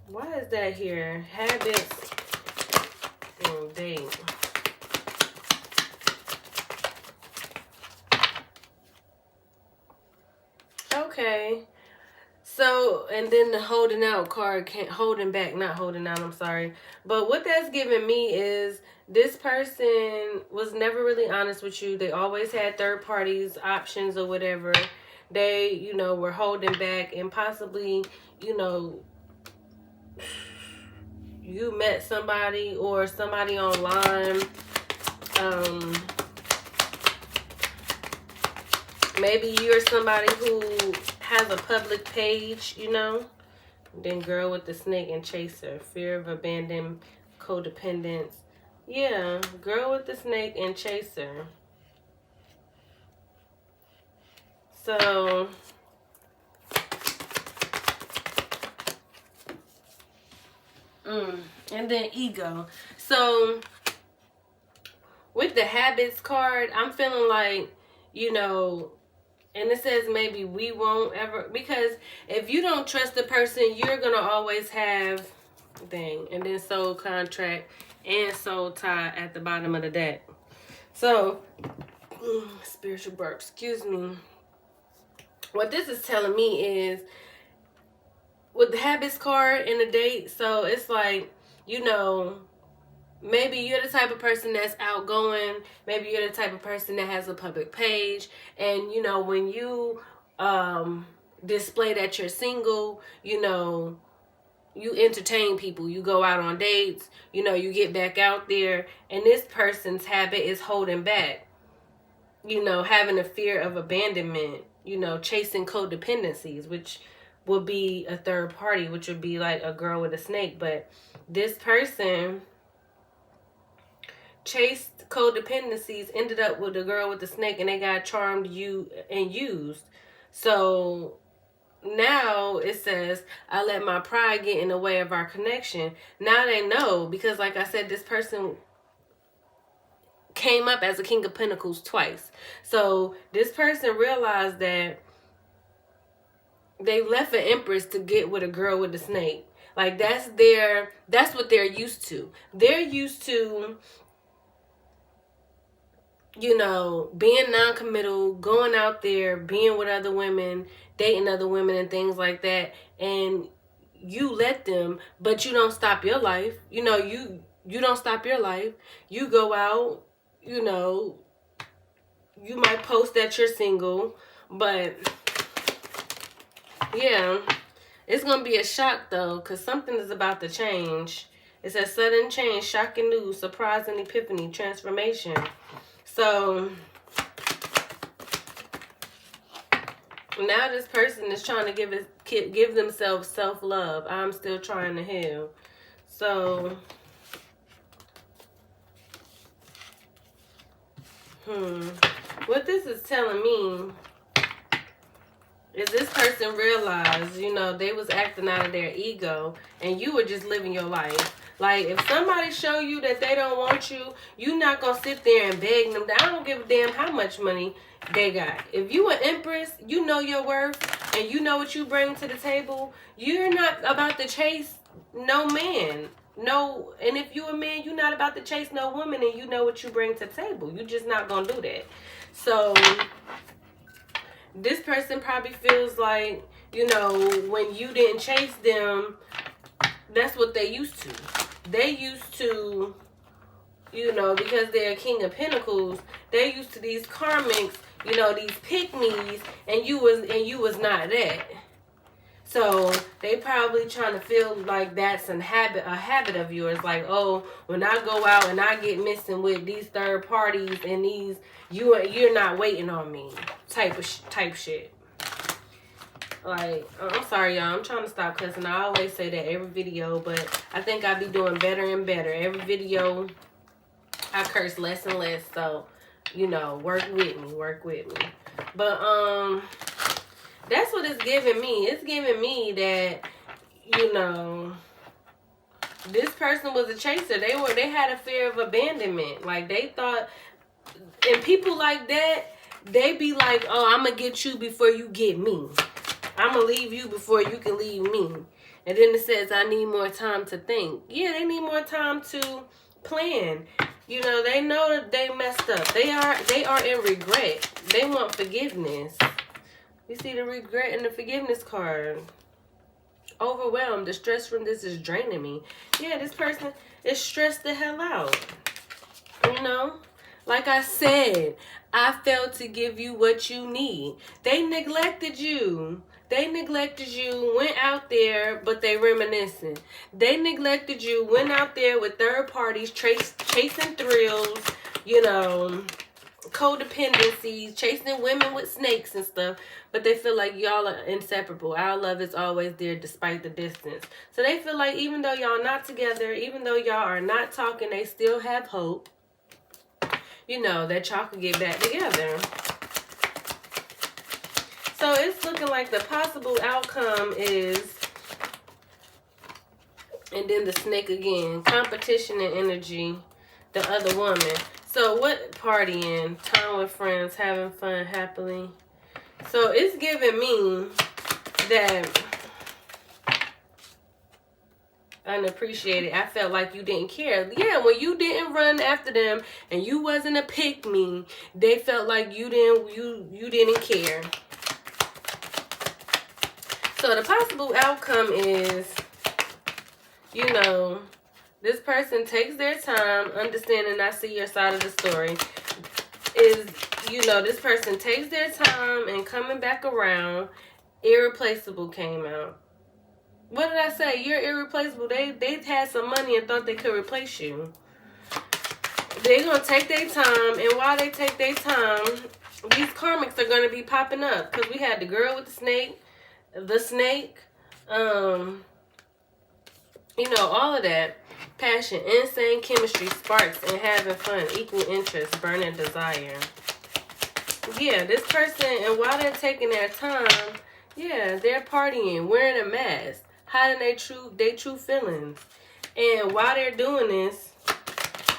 Why is that here? Habits and date. Okay. So, and then the holding out card, I'm sorry. But what that's giving me is this person was never really honest with you. They always had third parties, options or whatever. They, were holding back and possibly, you met somebody or somebody online. Maybe you're somebody who has a public page, Then girl with the snake and chaser. Fear of abandon, codependence. Yeah, girl with the snake and chaser. So, and then ego. So, with the habits card, I'm feeling like, and it says maybe we won't ever, because if you don't trust the person, you're going to always have thing. And then soul contract and soul tie at the bottom of the deck. So, spiritual burp, excuse me. What this is telling me is, with the habits card and the date, so it's like, maybe you're the type of person that's outgoing. Maybe you're the type of person that has a public page. And, when you display that you're single, you entertain people. You go out on dates. You get back out there. And this person's habit is holding back. Having a fear of abandonment. Chasing codependencies, which would be a third party, which would be like a girl with a snake. But this person chased codependencies, ended up with a girl with a snake, and they got charmed, and used. So now it says, I let my pride get in the way of our connection. Now they know, because like I said, this person came up as a King of Pentacles twice. So this person realized that they left an Empress to get with a girl with a snake. Like that's what they're used to. They're used to being non-committal, going out there, being with other women, dating other women and things like that. And you let them, but you don't stop your life. You don't stop your life. You go out, you might post that you're single, but yeah, it's going to be a shock though, because something is about to change. It's a sudden change, shocking news, surprise and epiphany, transformation. So, Now this person is trying to give themselves self-love. I'm still trying to heal. So, what this is telling me is this person realized, you know, they was acting out of their ego and you were just living your life. Like, if somebody show you that they don't want you, you not going to sit there and beg them. I don't give a damn how much money they got. If you an empress, you know your worth and you know what you bring to the table. You're not about to chase no man. No, and if you a man, you're not about to chase no woman and you know what you bring to the table. You just not going to do that. So, this person probably feels like, you know, when you didn't chase them, that's what they used to. They used to, you know, because they're a King of Pentacles, they used to these karmics, you know, these pick-me's, and you was not that. So they probably trying to feel like that's a habit of yours. Like, oh, when I go out and I get missing with these third parties and these, you're not waiting on me, type shit. Like, I'm sorry, y'all. I'm trying to stop cussing. I always say that every video, but I think I be doing better and better. Every video, I curse less and less. So, you know, work with me. Work with me. But, that's what it's giving me. It's giving me that, you know, this person was a chaser. They had a fear of abandonment. Like, they thought, and people like that, they be like, oh, I'm going to get you before you get me. I'm going to leave you before you can leave me. And then it says, I need more time to think. Yeah, they need more time to plan. You know, they know that they messed up. They are in regret. They want forgiveness. You see the regret and the forgiveness card. Overwhelmed. The stress from this is draining me. Yeah, this person is stressed the hell out. You know? Like I said, I failed to give you what you need. They neglected you. They neglected you, went out there, but they reminiscing. They neglected you, went out there with third parties, chasing thrills, you know, codependencies, chasing women with snakes and stuff. But they feel like y'all are inseparable. Our love is always there despite the distance. So they feel like even though y'all not together, even though y'all are not talking, they still have hope. You know, that y'all can get back together. So it's looking like the possible outcome is, and then the snake again, competition and energy, the other woman. So what partying, time with friends, having fun happily. So it's giving me that unappreciated. I felt like you didn't care. Yeah, when you didn't run after them and you wasn't a pick-me, they felt like you didn't care. So the possible outcome is, you know, this person takes their time, understanding I see your side of the story, is, you know, this person takes their time and coming back around. Irreplaceable came out. What did I say? You're irreplaceable. They had some money and thought they could replace you. They're going to take their time, and while they take their time, these karmics are going to be popping up. Because we had the girl with the snake, you know, all of that. Passion, insane chemistry, sparks, and having fun, equal interest, burning desire. Yeah, this person, and while they're taking their time, yeah, they're partying, wearing a mask, hiding their true feelings. And while they're doing this,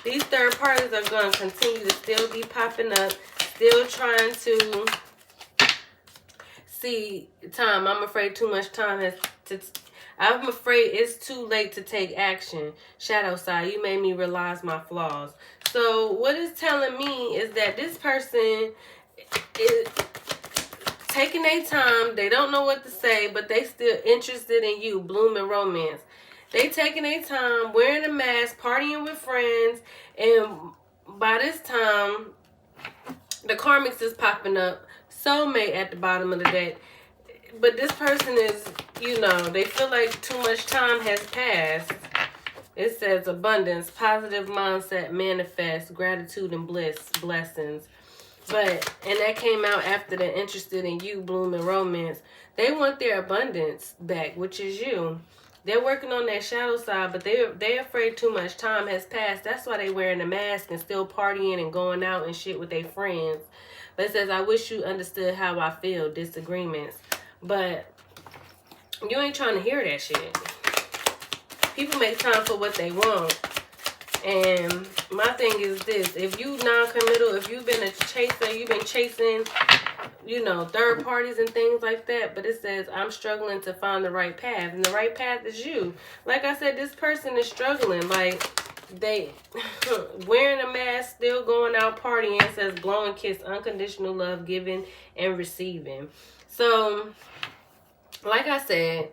these third parties are going to continue to still be popping up, still trying to see time. I'm afraid too much time has to... I'm afraid it's too late to take action. Shadow side, you made me realize my flaws. So what it's telling me is that this person is taking their time. They don't know what to say, but they still interested in you. Blooming romance. They taking their time, wearing a mask, partying with friends, and by this time, the karmics is popping up. Soulmate at the bottom of the deck. But this person is, you know, they feel like too much time has passed. It says abundance, positive mindset, manifest, gratitude and bliss, blessings. And that came out after the interested in you, bloom and romance. They want their abundance back, which is you. They're working on their shadow side, but they're afraid too much time has passed. That's why they wearing a mask and still partying and going out and shit with their friends. But it says, I wish you understood how I feel, disagreements. But you ain't trying to hear that shit. People make time for what they want. And my thing is this, if you non-committal, if you've been a chaser, you've been chasing, you know, third parties and things like that, but it says, I'm struggling to find the right path. And the right path is you. Like I said, this person is struggling. Like, they wearing a mask, still going out partying. It says, blow and kiss, unconditional love, giving and receiving. So, like I said,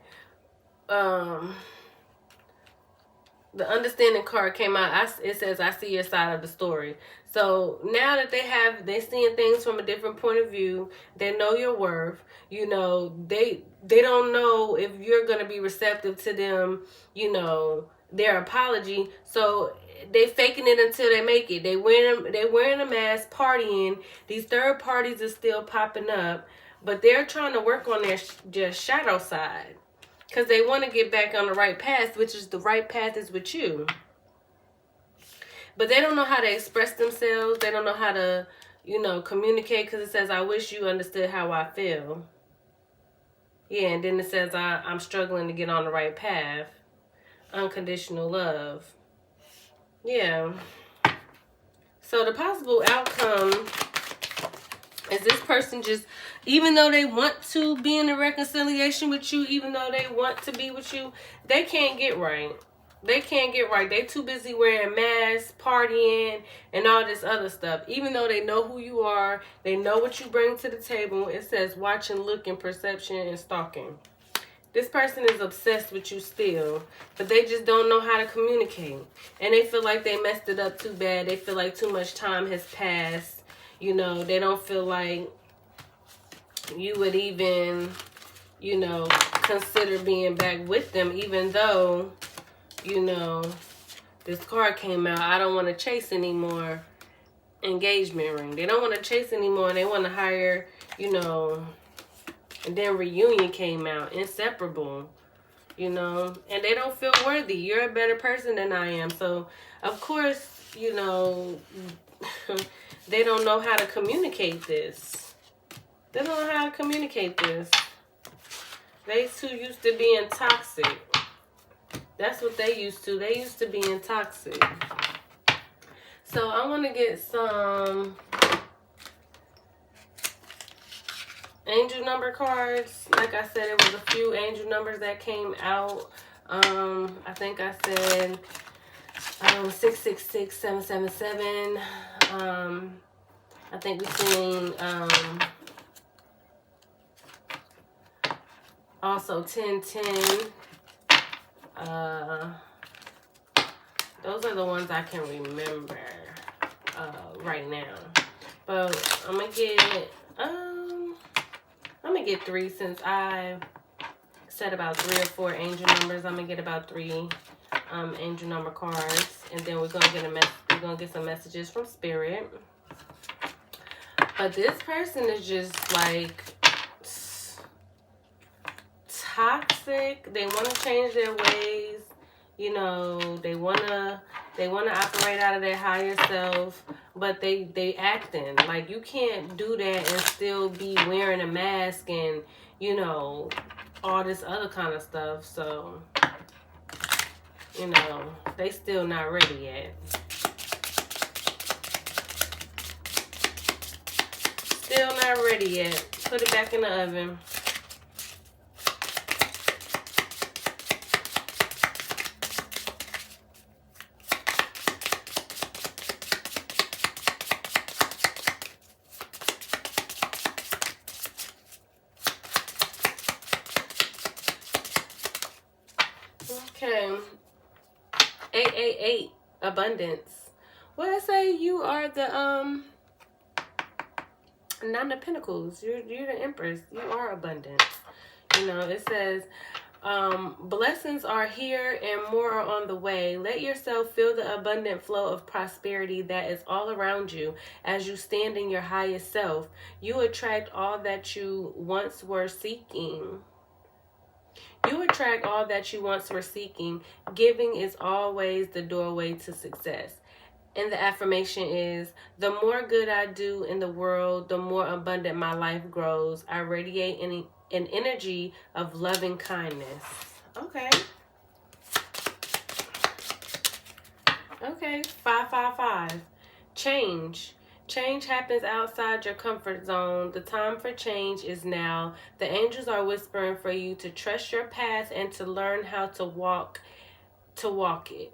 the understanding card came out. It says, I see your side of the story. So now that they're seeing things from a different point of view, they know your worth. You know, they don't know if you're going to be receptive to them, you know, their apology. So they faking it until they make it. They wearing a mask, partying. These third parties are still popping up, but they're trying to work on their shadow side. Because they want to get back on the right path, which is the right path is with you. But they don't know how to express themselves. They don't know how to, you know, communicate. Because it says, I wish you understood how I feel. Yeah, and then it says, I'm struggling to get on the right path. Unconditional love. Yeah. So the possible outcome is this person just, even though they want to be in a reconciliation with you, even though they want to be with you, they can't get right. They can't get right. They too busy wearing masks, partying, and all this other stuff. Even though they know who you are, they know what you bring to the table. It says watching, looking, perception, and stalking. This person is obsessed with you still, but they just don't know how to communicate. And they feel like they messed it up too bad. They feel like too much time has passed. You know, they don't feel like you would even, you know, consider being back with them, even though, you know, this card came out. I don't want to chase anymore. Engagement ring. They don't want to chase anymore. They want to hire, you know, and then reunion came out. Inseparable, you know, and they don't feel worthy. You're a better person than I am. So, of course, you know, they don't know how to communicate this. They don't know how to communicate this. They too used to being toxic. That's what they used to. They used to being toxic. So I want to get some angel number cards. Like I said, it was a few angel numbers that came out. I think I said 666, 777. I think we've seen also 1010. Those are the ones I can remember right now. But I'm gonna get 3 since I said about 3 or 4 angel numbers. I'm gonna get about 3 angel number cards, and then we're gonna get some messages from Spirit. But this person is just like toxic. They want to change their ways. You know, they wanna operate out of their higher self, but they acting like you can't do that and still be wearing a mask and, you know, all this other kind of stuff. So, you know, they still not ready yet. Still not ready yet. Put it back in the oven. Okay. 888, abundance. Well, I say you are the Nine of Pentacles. You're the Empress. You are abundant. You know, it says Blessings are here and more are on the way. Let yourself feel the abundant flow of prosperity that is all around you as you stand in your highest self. You attract all that you once were seeking. You attract all that you once were seeking. Giving is always the doorway to success. And the affirmation is, the more good I do in the world, the more abundant my life grows. I radiate an energy of loving kindness. Okay. Okay. 555. Change. Change happens outside your comfort zone. The time for change is now. The angels are whispering for you to trust your path and to learn how to walk it.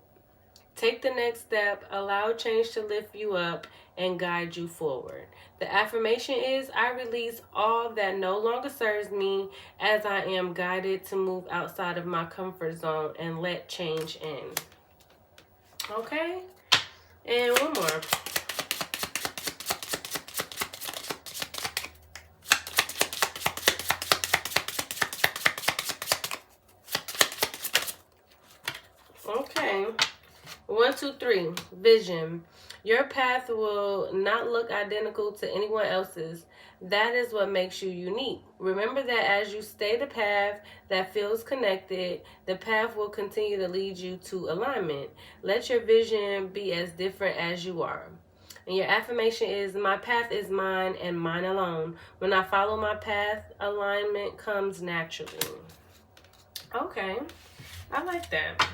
Take the next step, allow change to lift you up and guide you forward. The affirmation is, I release all that no longer serves me as I am guided to move outside of my comfort zone and let change in. Okay? And one more. Okay. 1, 2, 3. Vision. Your path will not look identical to anyone else's. That is what makes you unique. Remember that as you stay the path that feels connected, the path will continue to lead you to alignment. Let your vision be as different as you are. And your affirmation is, my path is mine and mine alone. When I follow my path, alignment comes naturally. Okay. I like that.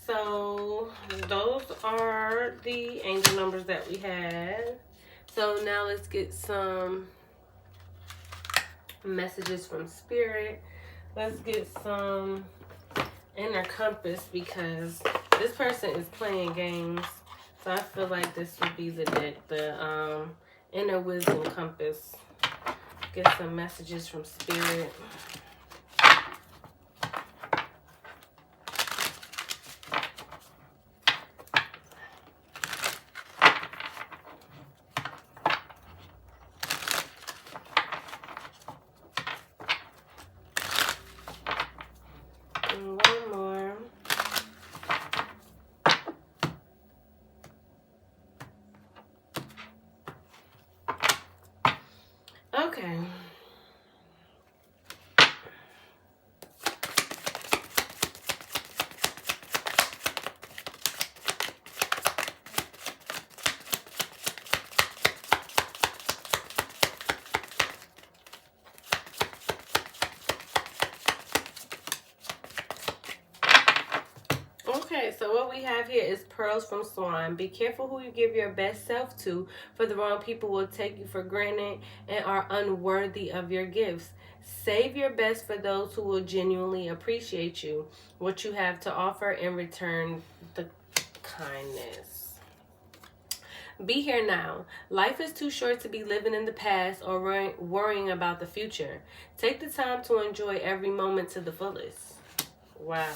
So those are the angel numbers that we had. So now let's get some messages from Spirit. Let's get some inner compass because this person is playing games. So I feel like this would be the deck, the inner wisdom compass. Get some messages from Spirit. One more. Okay. Okay, so what we have here is Pearls from Swan. Be careful who you give your best self to, for the wrong people will take you for granted and are unworthy of your gifts. Save your best for those who will genuinely appreciate you, what you have to offer, and return the kindness. Be here now. Life is too short to be living in the past or worrying about the future. Take the time to enjoy every moment to the fullest. Wow.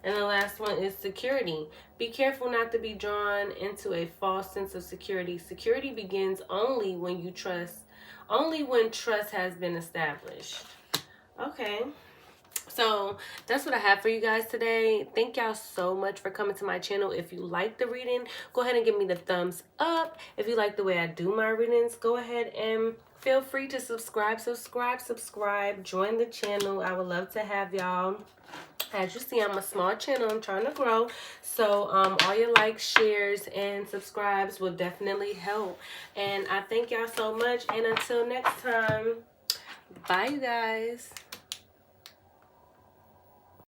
And the last one is security. Be careful not to be drawn into a false sense of security. Security begins only when you trust, only when trust has been established. Okay. So that's what I have for you guys today. Thank y'all so much for coming to my channel. If you like the reading, go ahead and give me the thumbs up. If you like the way I do my readings, go ahead and feel free to subscribe. Join the channel. I would love to have y'all. As you see, I'm a small channel. I'm trying to grow. So all your likes, shares, and subscribes will definitely help. And I thank y'all so much. And until next time, bye you guys.